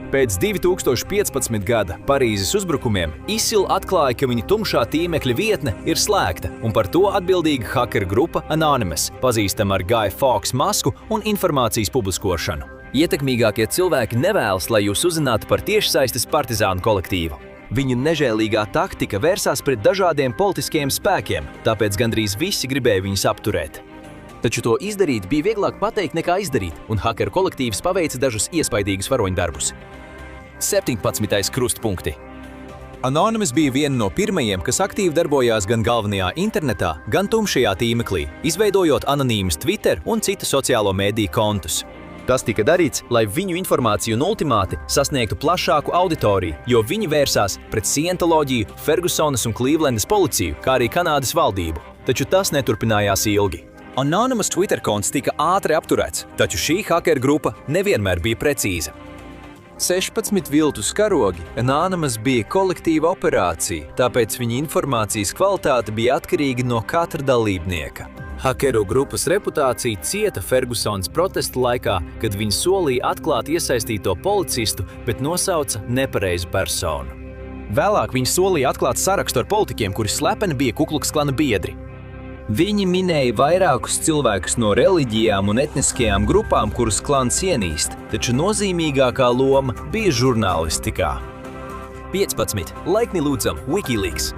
Pēc 2015. gada Parīzes uzbrukumiem ISIL atklāja, ka viņa tumšā tīmekļa vietne ir slēgta, un par to atbildīga hakeru grupa Anonymous, pazīstama ar Guy Fawkes masku un informācijas publiskošanu. Ietekmīgākie cilvēki nevēlas, lai jūs uzzinātu par tiešsaistes partizānu kolektīvu. Viņu nežēlīgā taktika vērsās pret dažādiem politiskiem spēkiem, tāpēc gandrīz visi gribēja viņus apturēt. Taču to izdarīt bija vieglāk pateikt nekā izdarīt, un hakeru kolektīvs paveica dažus iespaidīgus varoņdarbus. 17. krustpunkti. Anonymous bija viena no pirmajiem, kas aktīvi darbojās gan galvenajā internetā, gan tumšajā tīmeklī, izveidojot anonīmus Twitter un citu sociālo mēdīju kontus. Tas tika darīts, lai viņu informāciju un ultimāti sasniegtu plašāku auditoriju, jo viņi vērsās pret Scientoloģiju, Fergusonas un Clevelandas policiju, kā arī Kanādas valdību. Taču tas neturpinājās ilgi. Anonymous Twitter konts tika ātri apturēts, taču šī hakeru grupa nevienmēr bija precīza. 16 viltus karogi. Anonymous bija kolektīva operācija, tāpēc viņa informācijas kvalitāte bija atkarīga no katra dalībnieka. Hakeru grupas reputācija cieta Fergusonas protestu laikā, kad viņi solīja atklāt iesaistīto policistu, bet nosauca nepareizu personu. Vēlāk viņi solīja atklāt sarakstu ar politiķiem, kuri slepeni bija Ku Klux Klana biedri. Viņi minēja vairākus cilvēkus no reliģijām un etniskajām grupām, kurus klans ienīst, taču nozīmīgākā loma bija žurnālistikā. 15. Laipni lūdzam WikiLeaks.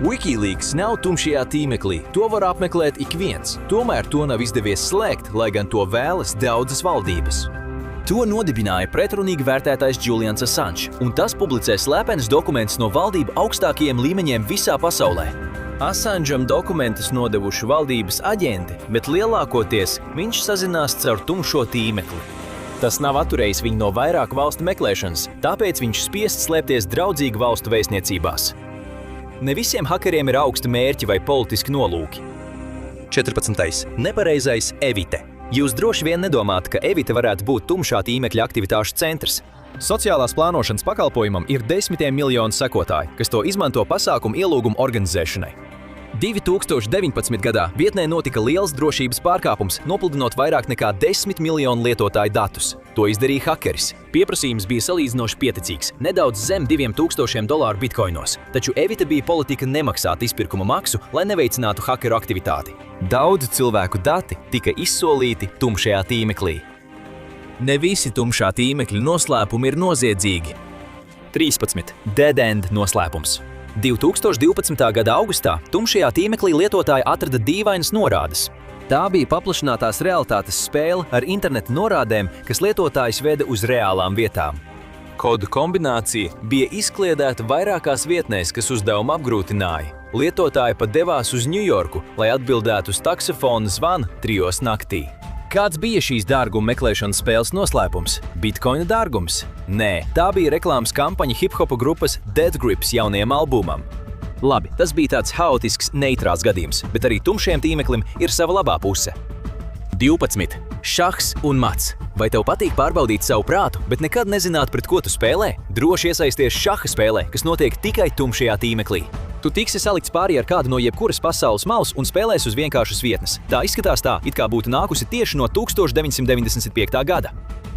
WikiLeaks nav tumšajā tīmeklī, to var apmeklēt ik viens, tomēr to nav izdevies slēgt, lai gan to vēlas daudzas valdības. To nodibināja pretrunīgi vērtētais Julians Assange, un tas publicē slepenas dokumentus no valdību augstākajiem līmeņiem visā pasaulē. Assangeam dokumentus nodevuši valdības aģenti, bet lielākoties viņš sazinās caur tumšo tīmekli. Tas nav atturējis viņu no vairāku valstu meklēšanas, tāpēc viņš spiests slēpties draudzīgu valstu vēstniecībās. Ne visiem hakeriem ir augsti mērķi vai politiski nolūki. 14. Nepareizais evite. Jūs droši vien nedomājat, ka evite varētu būt tumšā tīmekļa aktivitāšu centrs. Sociālās plānošanas pakalpojumam ir 10 miljonu sekotāju, kas to izmanto pasākumu ielūgumu organizēšanai. 2019. gadā vietnē notika liels drošības pārkāpums, nopludinot vairāk nekā 10 miljonu lietotāju datus. To izdarīja hakeris. Pieprasījums bija salīdzinoši pieticīgs, nedaudz zem $2000 bitkoinos, taču evita bija politika nemaksāt izpirkuma maksu, lai neveicinātu hakeru aktivitāti. Daudzu cilvēku dati tika izsolīti tumšajā tīmeklī. Ne visi tumšā tīmekļa noslēpumi ir noziedzīgi. 13. Dead end noslēpums. 2012. gada augustā tumšajā tīmeklī lietotāji atrada dīvainas norādes. Tā bija paplašinātās realitātes spēle ar interneta norādēm, kas lietotājs veda uz reālām vietām. Kodu kombinācija bija izkliedēta vairākās vietnēs, kas uzdevumu apgrūtināja. Lietotāji pat devās uz Ņujorku, lai atbildētu uz taksofona zvanu 3 naktī. Kāds bija šīs dārguma meklēšanas spēles noslēpums? Bitcoina dārgums? Nē, tā bija reklāmas kampaņa hip-hopa grupas Dead Grips jaunajam albumam. Labi, tas bija tāds haotisks, neitrāls gadījums, bet arī tumšajam tīmeklim ir sava labā puse. 12. Šahs un mats. Vai tev patīk pārbaudīt savu prātu, bet nekad nezināt, pret ko tu spēlē? Droši iesaisties šaha spēlē, kas notiek tikai tumšajā tīmeklī. Tu tiksi salikts pārī ar kādu no jebkuras pasaules malas un spēlēs uz vienkāršas vietnes. Tā izskatās tā, it kā būtu nākusi tieši no 1995. gada.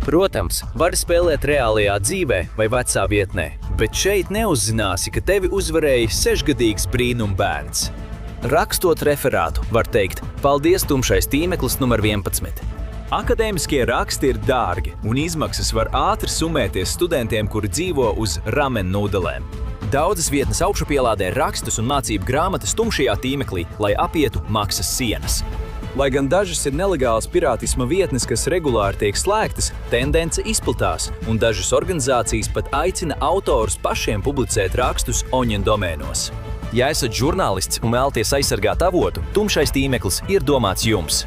Protams, vari spēlēt reālajā dzīvē vai vecā vietnē, bet šeit neuzzināsi, ka tevi uzvarēja 6-gadīgs brīnumbērns. Rakstot referātu, var teikt, paldies tumšais tīmeklis numur 11. Akadēmiskie raksti ir dārgi, un izmaksas var ātri summēties studentiem, kuri dzīvo uz ramen nūdelēm. Daudzas vietnes augšupielādē rakstus un mācību grāmatas tumšajā tīmeklī, lai apietu maksas sienas. Lai gan dažas ir nelegālas pirātisma vietnes, kas regulāri tiek slēgtas, tendence izplatās, un dažas organizācijas pat aicina autorus pašiem publicēt rakstus Onion domēnos. Ja esat žurnālists un vēlaties aizsargāt avotu, tumšais tīmeklis ir domāts jums.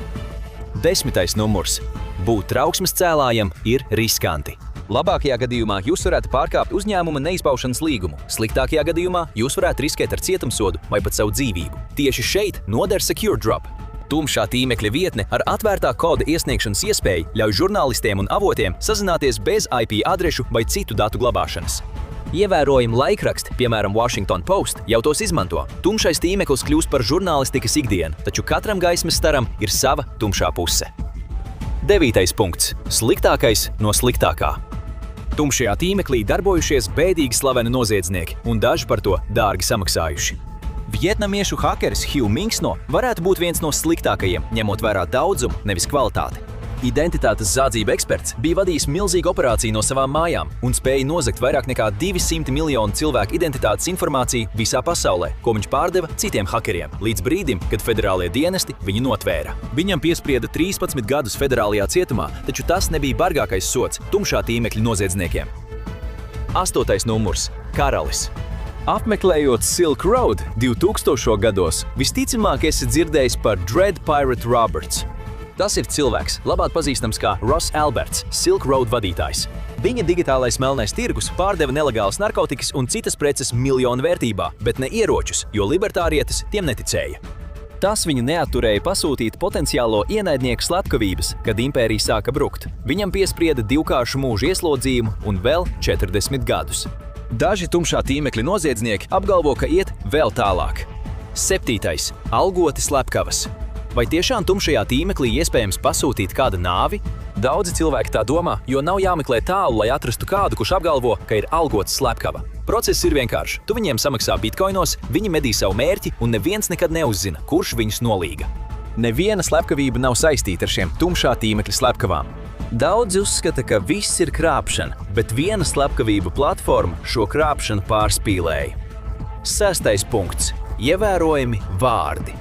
10. numurs. Būt trauksmes cēlājam ir riskanti. Labākajā gadījumā jūs varētu pārkāpt uzņēmuma neizpaušanas līgumu. Sliktākajā gadījumā jūs varētu riskēt ar cietumsodu vai pat savu dzīvību. Tieši šeit noder SecureDrop. Tumšā tīmekļa vietne ar atvērtā koda iesniegšanas iespēju ļauj žurnālistiem un avotiem sazināties bez IP adrešu vai citu datu glabāšanas. Ievērojami laikraksti, piemēram Washington Post, jau tos izmanto. Tumšais tīmeklis kļūst par žurnālistikas ikdienu, taču katram gaismas staram ir sava tumšā puse. 9. punkts. Sliktākais no sliktākā. Tumšajā tīmeklī darbojušies bēdīgi slaveni noziedznieki, un daži par to dārgi samaksājuši. Vietnamiešu hakeris Hugh Mingsno varētu būt viens no sliktākajiem, ņemot vērā daudzumu, nevis kvalitāti. Identitātes zādzība eksperts bija vadījis milzīgu operāciju no savām mājām un spēja nozagt vairāk nekā 200 miljonu cilvēku identitātes informāciju visā pasaulē, ko viņš pārdeva citiem hakeriem, līdz brīdim, kad federālie dienesti viņu notvēra. Viņam piesprieda 13 gadus federālajā cietumā, taču tas nebija bargākais sods tumšā tīmekļa noziedzniekiem. 8. numurs. Karalis. Apmeklējot Silk Road 2000. gados, visticamāk esi dzirdējis par Dread Pirate Roberts. Tas ir cilvēks, labāk pazīstams kā Ross Alberts, Silk Road vadītājs. Viņa digitālais melnais tirgus pārdeva nelegālas narkotikas un citas preces miljonu vērtībā, bet ne ieročus, jo libertārietis tiem neticēja. Tas viņu neatturēja pasūtīt potenciālo ienaidnieku slepkavības, kad impērija sāka brukt. Viņam piesprieda 2-kāršu mūža ieslodzījumu un vēl 40 gadus. Daži tumšā tīmekļa noziedznieki apgalvo, ka iet vēl tālāk. 7. Algoti slepkavas. Vai tiešām tumšajā tīmeklī iespējams pasūtīt kāda nāvi? Daudzi cilvēki tā domā, jo nav jāmeklē tālu, lai atrastu kādu, kurš apgalvo, ka ir algots slepkava. Process ir vienkāršs. Tu viņiem samaksā bitkoinos, viņi medī savu mērķi un neviens nekad neuzzina, kurš viņus nolīga. Neviena slepkavība nav saistīta ar šiem tumšā tīmekļa slepkavām. Daudzi uzskata, ka viss ir krāpšana, bet viena slepkavību platforma šo krāpšanu pārspīlēja. 6. punkts. Ievērojami vārdi.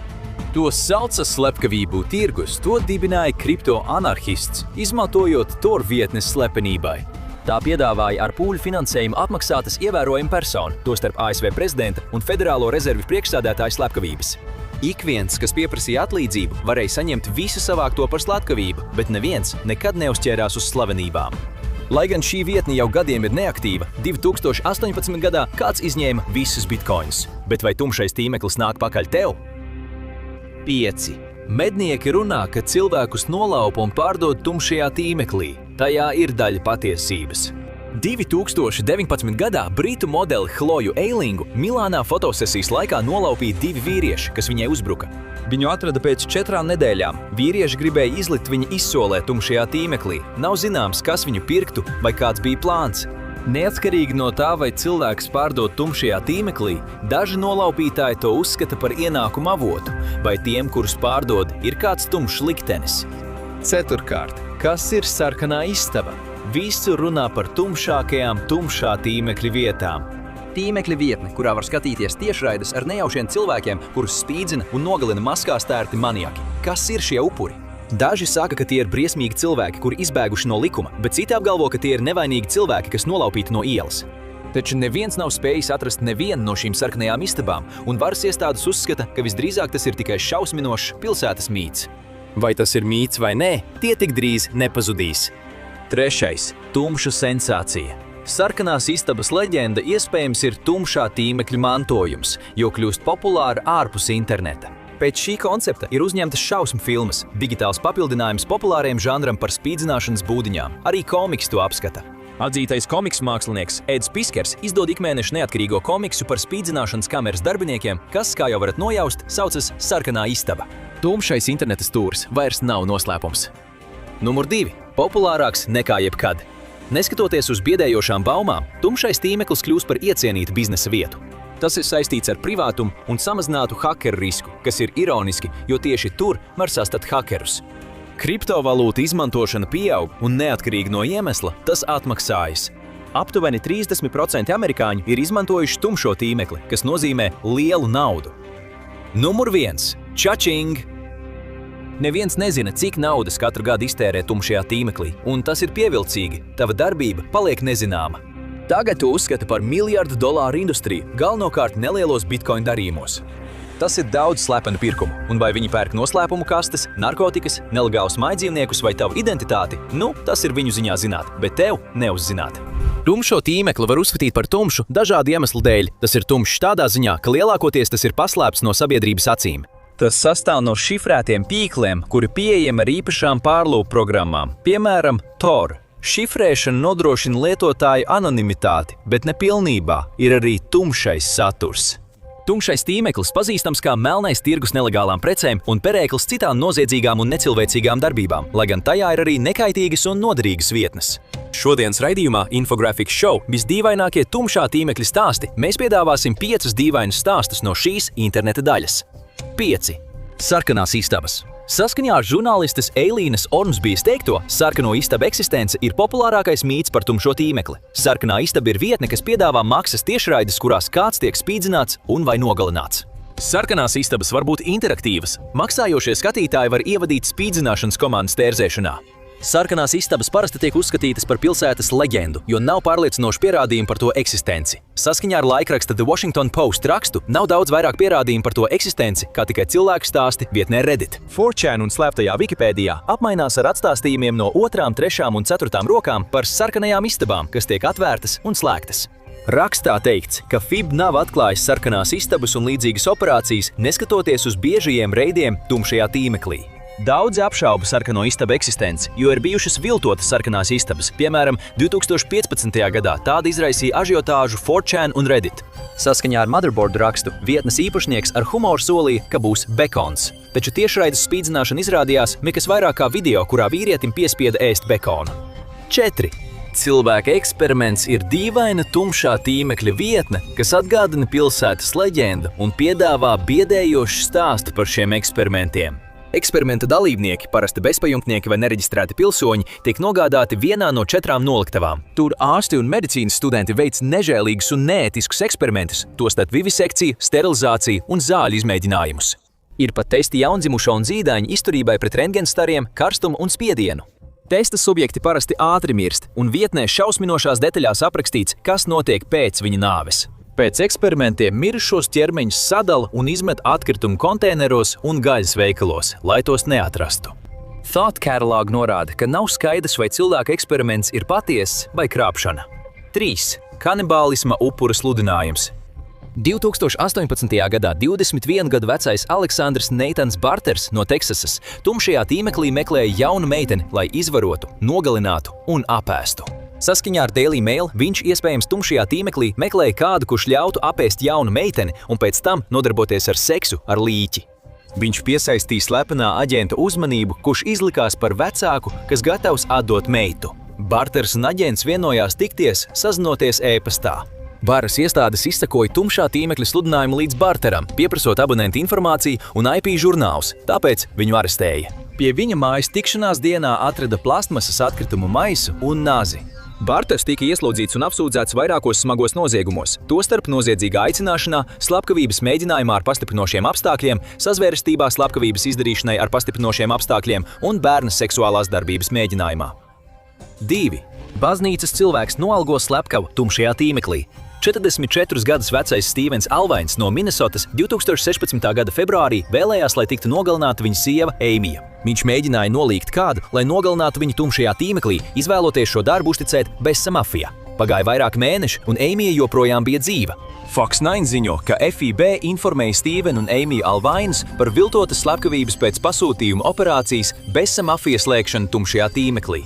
To sauca slepkavību tirgus, to dibināja kriptoanarhists, izmantojot Tor vietnes slepenībai. Tā piedāvāja ar pūļu finansējumu apmaksātas ievērojama persona, tostarp ASV prezidenta un Federālo rezervi priekšsēdētāja slepkavības. Ik viens, kas pieprasīja atlīdzību, varēja saņemt visu savākto par slepkavību, bet neviens nekad neuzķērās uz slavenībām. Lai gan šī vietne jau gadiem ir neaktīva, 2018. gadā kāds izņēma visus bitkoinus. Bet vai tumšais tīmeklis nāk pakaļ tev? 5. Mednieki runā, ka cilvēkus nolaupa un pārdod tumšajā tīmeklī. Tajā ir daļa patiesības. 2019. gadā britu modeli Chloju Eilingu Milānā fotosesijas laikā nolaupīja 2 vīrieši, kas viņai uzbruka. Viņu atrada pēc 4 nedēļām. Vīrieši gribēja izlikt viņu izsolē tumšajā tīmeklī. Nav zināms, kas viņu pirktu vai kāds bija plāns. Neatkarīgi no tā, vai cilvēks pārdod tumšajā tīmeklī, daži nolaupītāji to uzskata par ienākumu avotu, vai tiem, kurus pārdod, ir kāds tumšs liktenis. 4. Kas ir sarkanā istaba? Visu runā par tumšākajām tumšā tīmekļa vietām. Tīmekļa vietne, kurā var skatīties tiešraides ar nejaušiem cilvēkiem, kurus spīdzina un nogalina maskās tērti maniaki. Kas ir šie upuri? Daži saka, ka tie ir briesmīgi cilvēki, kuri izbēguši no likuma, bet citi apgalvo, ka tie ir nevainīgi cilvēki, kas nolaupīti no ielas. Taču neviens nav spējis atrast nevienu no šīm sarkanajām istabām, un varas iestādes uzskata, ka visdrīzāk tas ir tikai šausminošs pilsētas mīts. Vai tas ir mīts vai nē, tie tik drīz nepazudīs. 3. Tumša sensācija. Sarkanās istabas leģenda iespējams ir tumšā tīmekļa mantojums, jo kļūst populāra ārpus interneta. Pēc šī koncepta ir uzņemtas šausmu filmas, digitāls papildinājums populāriem žanram par spīdzināšanas būdiņām. Arī komiks to apskata. Atzītais komiks mākslinieks Eds Piskers izdod ikmēneša neatkarīgo komiksu par spīdzināšanas kameras darbiniekiem, kas, kā jau varat nojaust, saucas Sarkanā istaba. Tumšais interneta stūris vairs nav noslēpums. Numur 2. Populārāks nekā jebkad. Neskatoties uz biedējošām baumām, tumšais tīmeklis kļūst par iecienītu biznesa vietu. Tas ir saistīts ar privātumu un samazinātu hakeru risku, kas ir ironiski, jo tieši tur var sastapt hakerus. Kriptovalūtu izmantošana pieaug un neatkarīgi no iemesla tas atmaksājas. Aptuveni 30% amerikāņu ir izmantojuši tumšo tīmekli, kas nozīmē lielu naudu. Numur 1. Čačing! Neviens nezina, cik naudas katru gadu iztērē tumšajā tīmeklī, un tas ir pievilcīgi, tava darbība paliek nezināma. Tagad to uzskata par $1 miljardu industriju, galvenokārt nelielos bitcoin darījumos. Tas ir daudz slepenu pirkumu, un vai viņi pērk noslēpumu kastes, narkotikas, nelegālus mājdzīvniekus vai tavu identitāti, tas ir viņu ziņā zināt, bet tev neuzzināt. Tumšo tīmekli var uzskatīt par tumšu dažādu iemeslu dēļ. Tas ir tumšs tādā ziņā, ka lielākoties tas ir paslēpts no sabiedrības acīm. Tas sastāv no šifrētiem tīkliem, kuri pieejami ar īpašām pārlūku programmām, piemēram, Tor. Šifrēšana nodrošina lietotāju anonimitāti, bet ne pilnībā ir arī tumšais saturs. Tumšais tīmeklis pazīstams kā melnais tirgus nelegālām precēm un perēklis citām noziedzīgām un necilvēcīgām darbībām, lai gan tajā ir arī nekaitīgas un noderīgas vietnes. Šodienas raidījumā Infographics Show visdīvainākie tumšā tīmekļa stāsti mēs piedāvāsim 5 dīvainus stāstus no šīs interneta daļas. 5. Sarkanās istabas. Saskaņā ar žurnālistes Eilīnas Ormsbijas teikto, sarkano istabu eksistence ir populārākais mīts par tumšo tīmekli. Sarkanā istaba ir vietne, kas piedāvā maksas tiešraides, kurās kāds tiek spīdzināts un vai nogalināts. Sarkanās istabas var būt interaktīvas. Maksājošie skatītāji var ievadīt spīdzināšanas komandas tērzēšanā. Sarkanās istabas parasti tiek uzskatītas par pilsētas leģendu, jo nav pārliecinošu pierādījumu par to eksistenci. Saskaņā ar laikraksta The Washington Post rakstu nav daudz vairāk pierādījumu par to eksistenci, kā tikai cilvēku stāsti vietnē Reddit. 4chan un slēptajā Wikipēdijā apmainās ar atstāstījumiem no 2., 3. un 4. rokām par sarkanajām istabām, kas tiek atvērtas un slēgtas. Rakstā teikts, ka FIB nav atklājis sarkanās istabas un līdzīgas operācijas, neskatoties uz biežajiem reidiem tumšajā tīmeklī. Daudzi apšauba sarkano istabu eksistenci, jo ir bijušas viltotas sarkanās istabas. Piemēram, 2015. gadā tāda izraisīja ažiotāžu 4chan un Reddit. Saskaņā ar Motherboard rakstu vietnes īpašnieks ar humoru solīja, ka būs bekons. Taču tiešraides spīdzināšana izrādījās nekas vairāk kā video, kurā vīrietim piespieda ēst bekonu. 4. Cilvēka eksperiments ir dīvaina tumšā tīmekļa vietne, kas atgādina pilsētas leģendu un piedāvā biedējošu stāstu par šiem eksperimentiem. Eksperimenta dalībnieki, parasti bezpajumtnieki vai nereģistrēti pilsoņi, tiek nogādāti vienā no 4 noliktavām. Tur ārsti un medicīnas studenti veic nežēlīgus un neētiskus eksperimentus, tostarp vivisekciju, sterilizāciju un zāļu izmēģinājumus. Ir pat testi jaundzimušo un zīdaiņu izturībai pret rentgenstariem, karstumu un spiedienu. Testa subjekti parasti ātri mirst, un vietnē šausminošās detaļās aprakstīts, kas notiek pēc viņa nāves. Pēc eksperimentiem mirušos ķermeņus sadala un izmet atkritumu konteineros un gaļas veikalos, lai tos neatrastu. Thought Catalog norāda, ka nav skaidrs, vai cilvēka eksperiments ir patiess vai krāpšana. 3. Kanibālisma upura sludinājums. 2018. gadā 21 gadu vecais Aleksandrs Neitans Barters no Teksasas tumšajā tīmeklī meklēja jaunu meiteni, lai izvarotu, nogalinātu un apēstu. Saskaņā ar Daily Mail viņš iespējams tumšajā tīmeklī meklēja kādu, kurš ļautu apēst jaunu meiteni un pēc tam nodarboties ar seksu ar līķi. Viņš piesaistīja slepenā aģenta uzmanību, kurš izlikās par vecāku, kas gatavs atdot meitu. Barters un aģents vienojās tikties, sazinoties e-pastā. Varas iestādes izsekoja tumšā tīmekļa sludinājumu līdz Barteram, pieprasot abonentu informāciju un IP žurnālus, tāpēc viņu arestēja. Pie viņa mājas tikšanās dienā atrada plastmasas atkritumu maisu un nazi. Barters tika ieslodzīts un apsūdzēts vairākos smagos noziegumos, tostarp noziedzīgā aicināšanā, slepkavības mēģinājumā ar pastiprinošiem apstākļiem, sazvērestībā slepkavības izdarīšanai ar pastiprinošiem apstākļiem un bērna seksuālās darbības mēģinājumā. 2. Baznīcas cilvēks noalgo slepkavu tumšajā tīmeklī. 44 gadus vecais Stevens Alvains no Minnesotas 2016. gada februārī vēlējās, lai tiktu nogalināta viņa sieva Eimija. Viņš mēģināja nolīgt kādu, lai nogalinātu viņu tumšajā tīmeklī, izvēloties šo darbu uzticēt Besa mafijā. Pagāja vairāki mēneši, un Eimija joprojām bija dzīva. Fox 9 ziņo, ka FIB informēja Stevenu un Eimiju Alvainus par viltotas slepkavības pēc pasūtījuma operācijas Besa mafijas slēgšanu tumšajā tīmeklī.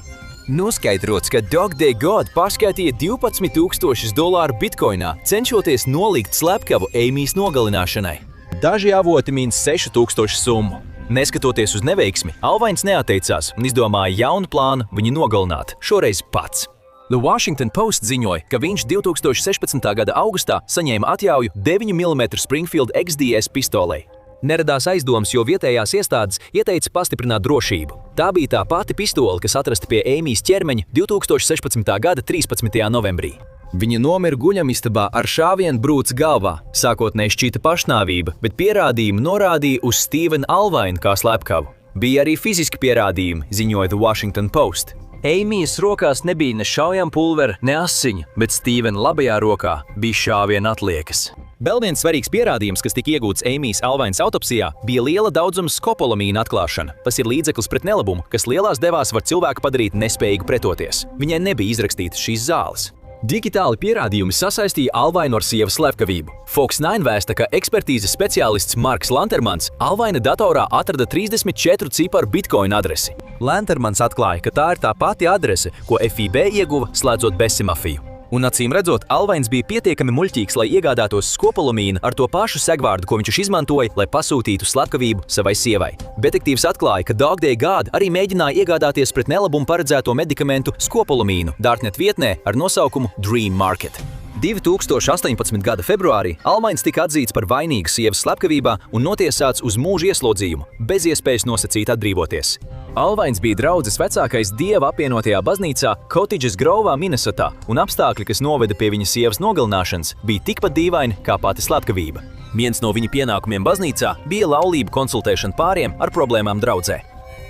Noskaidrots, ka Dog Day God pārskaitīja $12,000 bitkoinā, cenšoties nolīgt slepkavu Eimijas nogalināšanai. Daži avoti min 6,000 summu. Neskatoties uz neveiksmi, Alvains neatteicās un izdomāja jaunu plānu viņu nogalināt, šoreiz pats. The Washington Post ziņoja, ka viņš 2016. gada augustā saņēma atļauju 9 mm Springfield XDS pistolei. Neradās aizdomas, jo vietējās iestādes ieteica pastiprināt drošību. Tā bija tā pati pistole, kas atrasta pie Eimijas ķermeņa 2016. gada 13. novembrī. Viņa nomira guļamistabā ar šāvienu brūces galvā. Sākotnēji šķita pašnāvība, bet pierādījumi norādīja uz Stevena Alvainu kā slepkavu. Bija arī fiziski pierādījumi, ziņoja The Washington Post. Eimijas rokās nebija ne šaujam-pulvera, ne asiņu, bet Stevena labajā rokā bija šāviena atliekas. Vēl viens svarīgs pierādījums, kas tika iegūts Eimijas Alvainas autopsijā, bija liela daudzuma skopolamīna atklāšana. Tas ir līdzeklis pret nelabumu, kas lielās devās var cilvēku padarīt nespējīgu pretoties. Viņai nebija izrakstītas šīs zāles. Digitāli pierādījumi sasaistīja Alvainu ar sievas slepkavību. Fox 9 vēsta, ka ekspertīzes speciālists Marks Lantermans Alvaina datorā atrada 34 ciparu bitcoin adresi. Lantermans atklāja, ka tā ir tā pati adrese, ko FIB ieguva, slēdzot Besa mafiju. Un acīm redzot, Alvains bija pietiekami muļķīgs, lai iegādātos skopolamīnu ar to pašu segvārdu, ko viņš izmantoja, lai pasūtītu slepkavību savai sievai. Detektīvs atklāja, ka Dog Day God arī mēģināja iegādāties pret nelabumu paredzēto medikamentu skopolamīnu Darknet vietnē ar nosaukumu Dream Market. 2018. gada februārī Alvains tika atzīts par vainīgu sievas slepkavībā un notiesāts uz mūža ieslodzījumu, bez iespējas nosacīt atbrīvoties. Alvains bija draudzes vecākais Dieva apvienotajā baznīcā Cottages Grovā, Minnesotā, un apstākļi, kas noveda pie viņa sievas nogalināšanas, bija tikpat dīvaini kā pati slepkavība. Viens no viņa pienākumiem baznīcā bija laulību konsultēšana pāriem ar problēmām draudzē.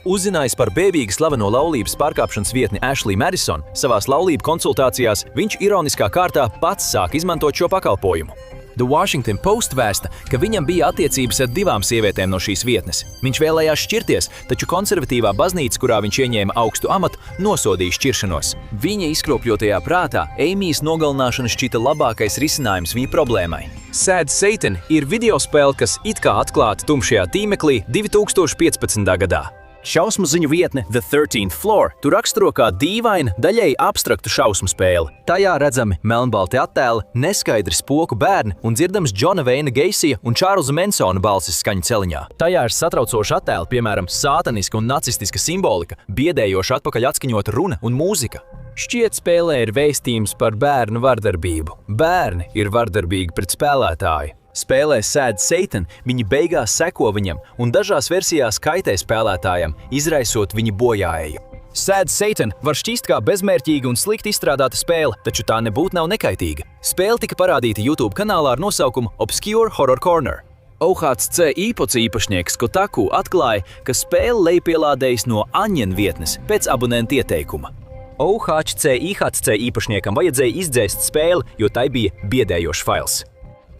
Uzzinājis par bēbīgi slaveno laulības pārkāpšanas vietni Ashley Madison, savās laulību konsultācijās viņš ironiskā kārtā pats sāk izmantot šo pakalpojumu. The Washington Post vēsta, ka viņam bija attiecības ar 2 sievietēm no šīs vietnes. Viņš vēlējās šķirties, taču konservatīvā baznīca, kurā viņš ieņēma augstu amatu, nosodīja šķiršanos. Viņa izkropļotajā prātā Eimijas nogalināšana šķita labākais risinājums viņa problēmai. Sad Satan ir videospēle, kas it kā atklāta tumšajā tīmeklī 2015. gadā. Šausmu ziņu vietne The 13th Floor tu raksturo kā dīvainu, daļēji abstraktu šausmu spēli. Tajā redzami melnbalti attēli, neskaidri spoku bērni un dzirdams Džona Veina Geisija un Čārlza Mansona balsis skaņu celiņā. Tajā ir satraucoši attēli, piemēram, sātaniska un nacistiska simbolika, biedējoša atpakaļ atskaņota runa un mūzika. Šķiet spēlē ir vēstījums par bērnu vardarbību. Bērni ir vardarbīgi pret spēlētāju. Spēlē Sad Satan, viņi beigās seko viņam un dažās versijās kaitē spēlētājam, izraisot viņa bojāeju. Sad Satan var šķist kā bezmērķīga un slikti izstrādāta spēle, taču tā nebūtu nav nekaitīga. Spēle tika parādīta YouTube kanālā ar nosaukumu Obscure Horror Corner. OHC īpašnieks Kotaku atklāja, ka spēle lejpielādējas no Onion vietnes pēc abonenta ieteikuma. OHC īpašniekam vajadzēja izdzēst spēli, jo tai bija biedējošs fails.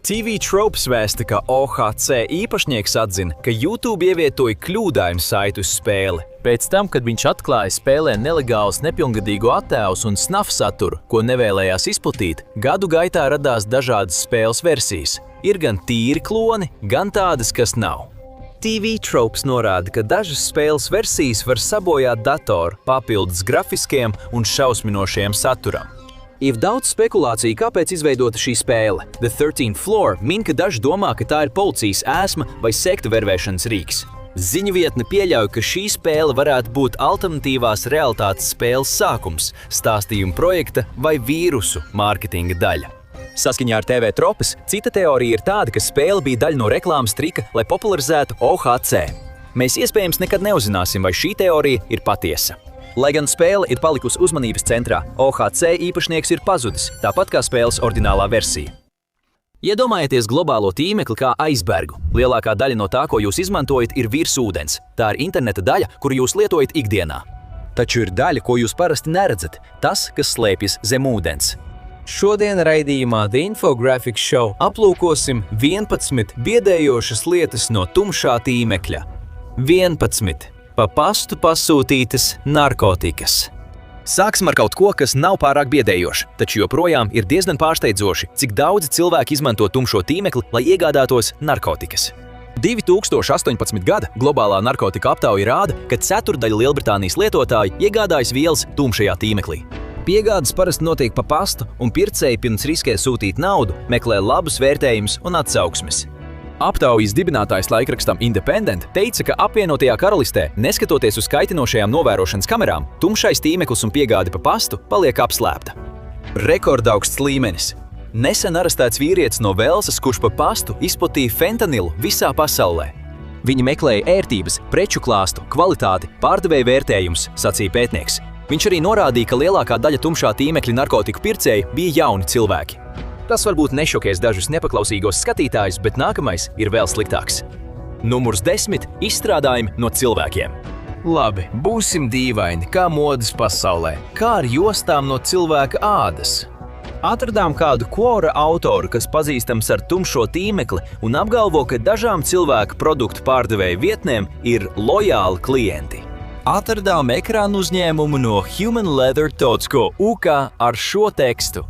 TV Tropes vēsta, ka OHC īpašnieks atzina, ka YouTube ievietoja kļūdainu saiti uz spēli. Pēc tam, kad viņš atklāja spēlē nelegālus nepilngadīgo attēlus un snaf saturu, ko nevēlējās izplatīt, gadu gaitā radās dažādas spēles versijas. Ir gan tīri kloni, gan tādas, kas nav. TV Tropes norāda, ka dažas spēles versijas var sabojāt datoru papildus grafiskiem un šausminošiem saturam. Ir daudz spekulāciju, kāpēc izveidota šī spēle. The 13th Floor min, ka daži domā, ka tā ir policijas ēsma vai sektu vervēšanas rīks. Ziņu vietne pieļauj, ka šī spēle varētu būt alternatīvās realitātes spēles sākums, stāstījuma projekta vai vīrusu mārketinga daļa. Saskaņā ar TV Tropes, cita teorija ir tāda, ka spēle bija daļa no reklāmas trika, lai popularizētu OHC. Mēs iespējams nekad neuzzināsim, vai šī teorija ir patiesa. Lai gan spēle ir palikusi uzmanības centrā, OHC īpašnieks ir pazudis, tāpat kā spēles oriģinālā versija. Iedomājieties globālo tīmekli kā aizbergu. Lielākā daļa no tā, ko jūs izmantojat, ir virs ūdens. Tā ir interneta daļa, kuru jūs lietojat ikdienā. Taču ir daļa, ko jūs parasti neredzat – tas, kas slēpjas zem ūdens. Šodien raidījumā The Infographic Show aplūkosim 11 biedējošas lietas no tumšā tīmekļa. 11. Pa pastu pasūtītas narkotikas. Sāksim ar kaut ko, kas nav pārāk biedējoši, taču joprojām ir diezgan pārsteidzoši, cik daudzi cilvēki izmanto tumšo tīmekli, lai iegādātos narkotikas. 2018. gada globālā narkotika aptauja rāda, ka ceturdaļa Lielbritānijas lietotāji iegādājas vielas tumšajā tīmeklī. Piegādes parasti notiek pa pastu, un pircēji pirms riskē sūtīt naudu, meklē labus vērtējumus un atsauksmes. Aptaujas dibinātājs laikrakstam Independent teica, ka apvienotajā karalistē, neskatoties uz kaitinošajām novērošanas kamerām, tumšais tīmeklis un piegāde pa pastu paliek apslēpta. Rekordaugsts līmenis. Nesen arestēts vīrietis no Velsas, kurš pa pastu izplatīja fentanilu visā pasaulē. Viņi meklēja ērtības, preču klāstu, kvalitāti, pārdevēja vērtējumus, sacīja pētnieks. Viņš arī norādīja, ka lielākā daļa tumšā tīmekļa narkotiku pircēji bija jauni cilvēki. Tas varbūt nešokēs dažus nepaklausīgos skatītājus, bet nākamais ir vēl sliktāks. Numurs 10 – izstrādājumi no cilvēkiem. Labi, būsim dīvaini, kā modes pasaulē. Kā ar jostām no cilvēka ādas? Atradām kādu Quora autoru, kas pazīstams ar tumšo tīmekli un apgalvo, ka dažām cilvēku produktu pārdevēju vietnēm ir lojāli klienti. Atradām ekrānu uzņēmumu no humanleather.co.uk ar šo tekstu.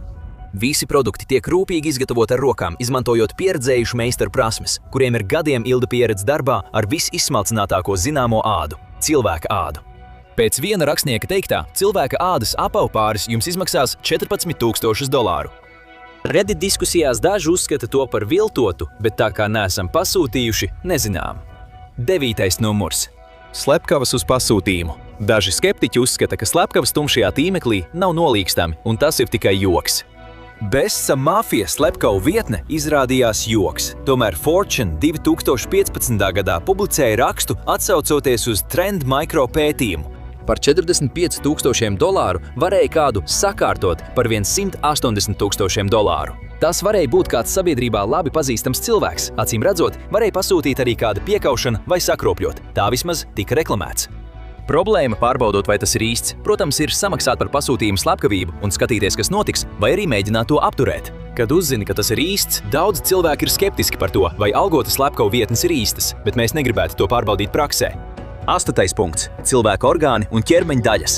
Visi produkti tiek rūpīgi izgatavoti ar rokām, izmantojot pieredzējušu meistaru prasmes, kuriem ir gadiem ilga pieredze darbā ar visizsmalcinātāko zināmo ādu – cilvēka ādu. Pēc viena rakstnieka teiktā, cilvēka ādas apaupāris jums izmaksās $14,000. Reddit diskusijās daži uzskata to par viltotu, bet tā kā neesam pasūtījuši, nezinām. 9. numurs. Slepkavas uz pasūtījumu. Daži skeptiķi uzskata, ka slepkavas tumšajā tīmeklī nav nolīgstami, un tas ir tikai joks. Besa mafijas slepkavu vietne izrādījās joks, tomēr Fortune 2015. gadā publicēja rakstu atsaucoties uz Trend Micro pētījumu. Par $45,000 varēja kādu sakārtot par $180,000. Tas varēja būt kāds sabiedrībā labi pazīstams cilvēks, acīm redzot, varēja pasūtīt arī kāda piekaušana vai sakropļot. Tā vismaz tika reklamēts. Problēma, pārbaudot, vai tas ir īsts, protams, ir samaksāt par pasūtījumu slepkavību un skatīties, kas notiks, vai arī mēģināt to apturēt. Kad uzzini, ka tas ir īsts, daudz cilvēki ir skeptiski par to, vai algotas slepkavu vietnes ir īstas, bet mēs negribētu to pārbaudīt praksē. 8. punkts – cilvēka orgāni un ķermeņa daļas.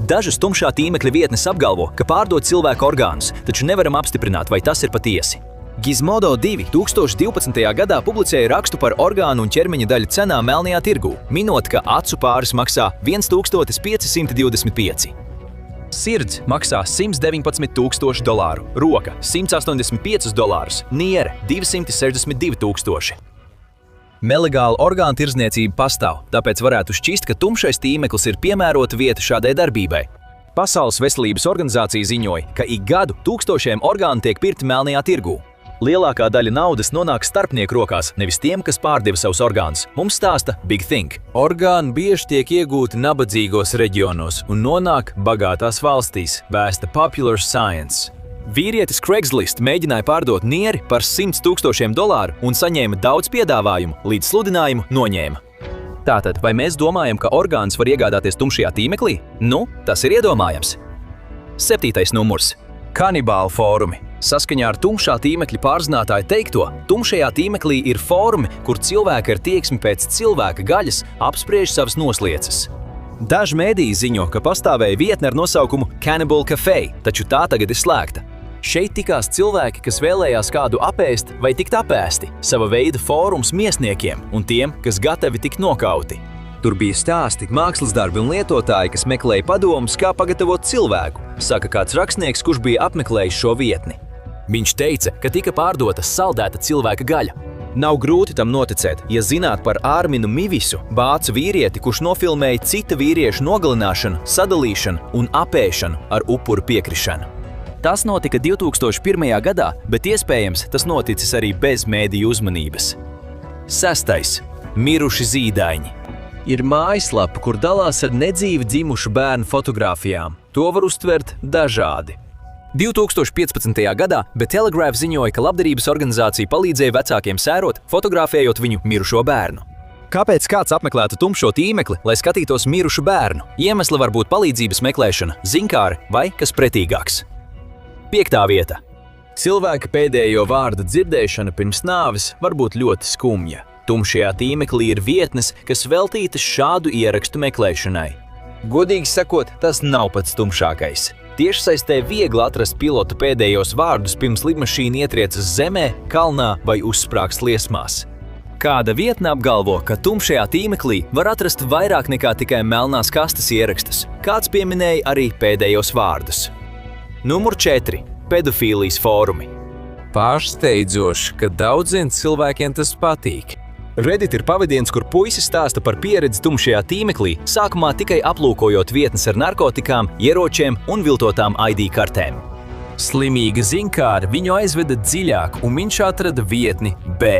Dažas tumšā tīmekļa vietnes apgalvo, ka pārdod cilvēka orgānus, taču nevaram apstiprināt, vai tas ir patiesi. Gizmodo 2 2012. gadā publicēja rakstu par orgānu un ķermeņa daļu cenām melnajā tirgū, minot, ka acu pāris maksā $1,525. Sirds maksā $119,000, roka $185, niere $262,000. Nelegāla orgānu tirdzniecība pastāv, tāpēc varētu šķist, ka tumšais tīmeklis ir piemērota vieta šādai darbībai. Pasaules veselības organizācija ziņoja, ka ik gadu tūkstošiem orgānu tiek pirkti melnajā tirgū. Lielākā daļa naudas nonāk starpnieku rokās, nevis tiem, kas pārdeva savus orgānus. Mums stāsta Big Think. Orgāni bieži tiek iegūti nabadzīgos reģionos un nonāk bagātās valstīs, vēsta Popular Science. Vīrietis Craigslist mēģināja pārdot nieri par $100,000 un saņēma daudz piedāvājumu, līdz sludinājumu noņēma. Tātad, vai mēs domājam, ka orgānus var iegādāties tumšajā tīmeklī? Nu, tas ir iedomājams. 7. numurs. Kanibālu fórumi. Saskaņā ar tumšā tīmekļa pārzinātāju teikto, tumšajā tīmeklī ir fórumi, kur cilvēki ar tieksmi pēc cilvēka gaļas apspriež savas noslieces. Daži mēdīji ziņo, ka pastāvēja vietne ar nosaukumu Cannibal Cafe, taču tā tagad ir slēgta. Šeit tikās cilvēki, kas vēlējās kādu apēst vai tikt apēsti, sava veida fórums miesniekiem un tiem, kas gatavi tikt nokauti. Tur bija stāsti, mākslas darbi un lietotāji, kas meklēja padomus, kā pagatavot cilvēku, saka kāds rakstnieks, kurš bija apmeklējis šo vietni. Viņš teica, ka tika pārdota saldēta cilvēka gaļa. Nav grūti tam noticēt, ja zināt par Ārminu Mivisu, vācu vīrieti, kurš nofilmēja cita vīrieša nogalināšanu, sadalīšanu un apēšanu ar upuru piekrišanu. Tas notika 2001. gadā, bet iespējams tas noticis arī bez mēdīju uzmanības. 6. Miruši zīdaiņi. Ir mājaslapa, kur dalās ar nedzīvi dzimušu bērnu fotogrāfijām. To var uztvert dažādi. 2015. gadā The Telegraph ziņoja, ka labdarības organizācija palīdzēja vecākiem sērot, fotografējot viņu mirušo bērnu. Kāpēc kāds apmeklētu tumšo tīmekli, lai skatītos mirušu bērnu? Iemesli var būt palīdzības meklēšana, ziņkāri vai kas pretīgāks. 5. vieta. Cilvēka pēdējo vārdu dzirdēšana pirms nāves var būt ļoti skumja. Tumšajā tīmeklī ir vietnes, kas veltītas šādu ierakstu meklēšanai. Godīgi sakot, tas nav pats tumšākais. Tiešsaistē viegli atrast pilota pēdējos vārdus pirms lidmašīna ietriecas zemē, kalnā vai uzsprāgs liesmās. Kāda vietne apgalvo, ka tumšajā tīmeklī var atrast vairāk nekā tikai melnās kastes ierakstus. Kāds pieminēja arī pēdējos vārdus. Numur 4. Pedofīlijas fórumi. Pārsteidzoši, ka daudziem cilvēkiem tas patīk. Reddit ir pavadiens, kur puisis stāsta par pieredzi tumšajā tīmeklī, sākumā tikai aplūkojot vietnes ar narkotikām, ieročiem un viltotām ID kartēm. Slimīga ziņkāra viņu aizveda dziļāk, un viņš atrada vietni B.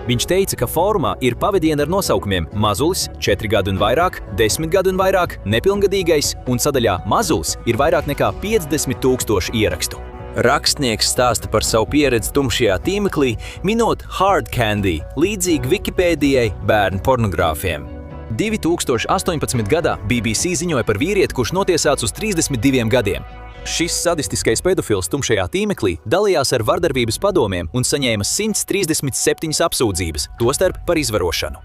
Viņš teica, ka fórumā ir pavadieni ar nosaukumiem mazulis, 4 gadu un vairāk, 10 gadu un vairāk, nepilngadīgais, un sadaļā mazulis ir vairāk nekā 50 000 ierakstu. Rakstnieks stāsta par savu pieredzi tumšajā tīmeklī, minot hard candy, līdzīgi Wikipēdijai bērnu pornogrāfiem. 2018. gadā BBC ziņoja par vīrieti, kurš notiesāts uz 32 gadiem. Šis sadistiskais pedofils tumšajā tīmeklī dalījās ar vardarbības padomiem un saņēma 137 apsūdzības, tostarp par izvarošanu.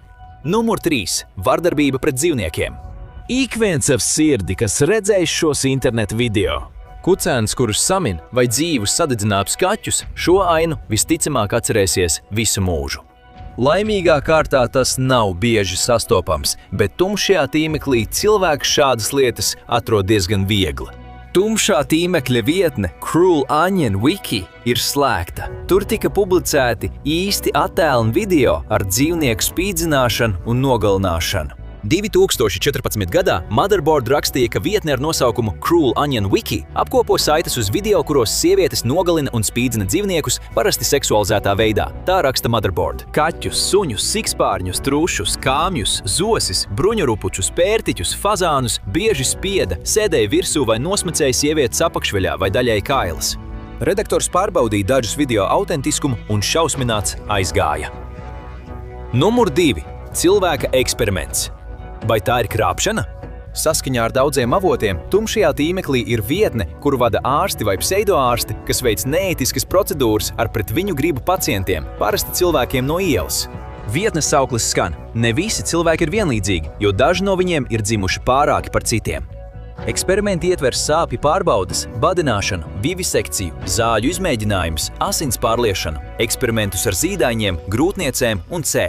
Numur 3. Vardarbība pret dzīvniekiem. Ik viens ar sirdi, kas redzējis šos internetu video. Kucēns, kurus samin, vai dzīvus sadedzinātus kaķus, šo ainu visticamāk atcerēsies visu mūžu. Laimīgā kārtā tas nav bieži sastopams, bet tumšajā tīmeklī cilvēks šādas lietas atrod diezgan viegli. Tumšā tīmekļa vietne Cruel Onion Wiki ir slēgta. Tur tika publicēti īsti attēli un video ar dzīvnieku spīdzināšanu un nogalināšanu. 2014. gadā Motherboard rakstīja, ka vietne ar nosaukumu Cruel Onion Wiki apkopo saites uz video, kuros sievietes nogalina un spīdzina dzīvniekus parasti seksualizētā veidā. Tā raksta Motherboard. Kaķus, suņus, sikspārņus, trušus, kāmjus, zosis, bruņurupučus, pērtiķus, fazānus bieži spieda, sēdēja virsū vai nosmacēja sievietes apakšveļā vai daļai kailas. Redaktors pārbaudīja dažus video autentiskumu un šausmināts aizgāja. Numur 2. Cilvēka eksperiments. Vai tā ir krāpšana? Saskaņā ar daudziem avotiem, tumšajā tīmeklī ir vietne, kuru vada ārsti vai pseidoārsti, kas veic neētiskas procedūras ar pret viņu gribu pacientiem, parasti cilvēkiem no ielas. Vietnes sauklis skan: ne visi cilvēki ir vienlīdzīgi, jo daži no viņiem ir dzimuši pārāki par citiem. Eksperimenti ietver sāpju pārbaudes, badināšanu, vivisekciju, zāļu izmēģinājumus, asins pārliešanu, eksperimentus ar zīdaiņiem, grūtniecēm un C.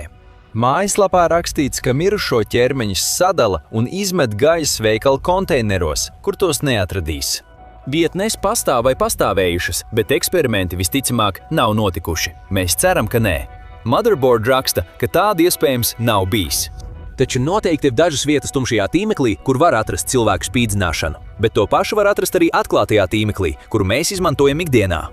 Mājaslapā rakstīts, ka mirušo ķermeņus sadala un izmet gaļas veikalu konteineros, kur tos neatradīs. Vietnes pastāv vai pastāvējušas, bet eksperimenti visticamāk nav notikuši. Mēs ceram, ka nē. Motherboard raksta, ka tāda iespējams nav bijis. Taču noteikti ir dažas vietas tumšajā tīmeklī, kur var atrast cilvēku spīdzināšanu, bet to pašu var atrast arī atklātajā tīmeklī, kuru mēs izmantojam ikdienā.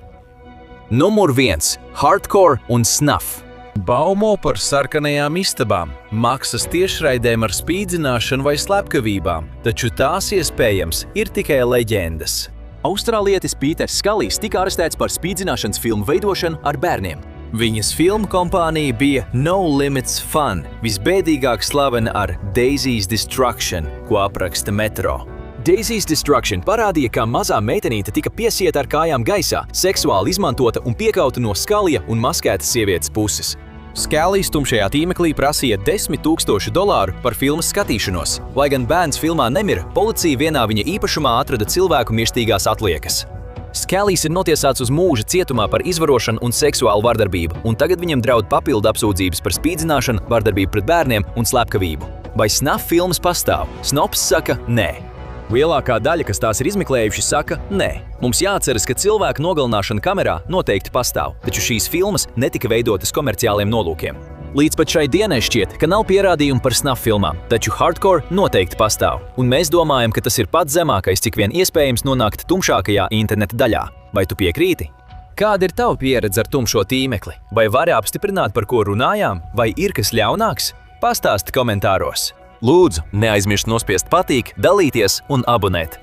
Numur 1. Hardcore un snuff. Baumo par sarkanajām istabām, maksas tiešraidēm ar spīdzināšanu vai slepkavībām, taču tās iespējams ir tikai leģendas. Austrālietis Pīters Skalijs tika arestēts par spīdzināšanas filmu veidošanu ar bērniem. Viņas filmu kompānija bija No Limits Fun, visbēdīgāk slavena ar Daisy's Destruction, ko apraksta Metro. Daisy's Destruction parādīja, kā mazā meitenīte tika piesieta ar kājām gaisā, seksuāli izmantota un piekauta no Skalija un maskētas sievietes puses. Skalijs tumšajā tīmeklī prasīja $10,000 par filmas skatīšanos. Lai gan bērns filmā nemira, policija vienā viņa īpašumā atrada cilvēku mirstīgās atliekas. Skalijs ir notiesāts uz mūža cietumā par izvarošanu un seksuālu vardarbību, un tagad viņam draud papildu apsūdzības par spīdzināšanu, vardarbību pret bērniem un slepkavību. Vai snuff filmas pastāv? Snops saka nē. Lielākā daļa, kas tās ir izmeklējuši, saka nē. Mums jāatceras, ka cilvēku nogalināšana kamerā noteikti pastāv, taču šīs filmas netika veidotas komerciāliem nolūkiem. Līdz pat šai dienai šķiet, ka nav pierādījumu par snuff filmām, taču hardcore noteikti pastāv, un mēs domājam, ka tas ir pats zemākais, cik vien iespējams nonākt tumšākajā interneta daļā. Vai tu piekrīti? Kāda ir tava pieredze ar tumšo tīmekli? Vai vari apstiprināt, par ko runājām? Vai ir kas ļaunāks? Pastāsti komentāros. Lūdzu, neaizmirst nospiest patīk, dalīties un abonēt.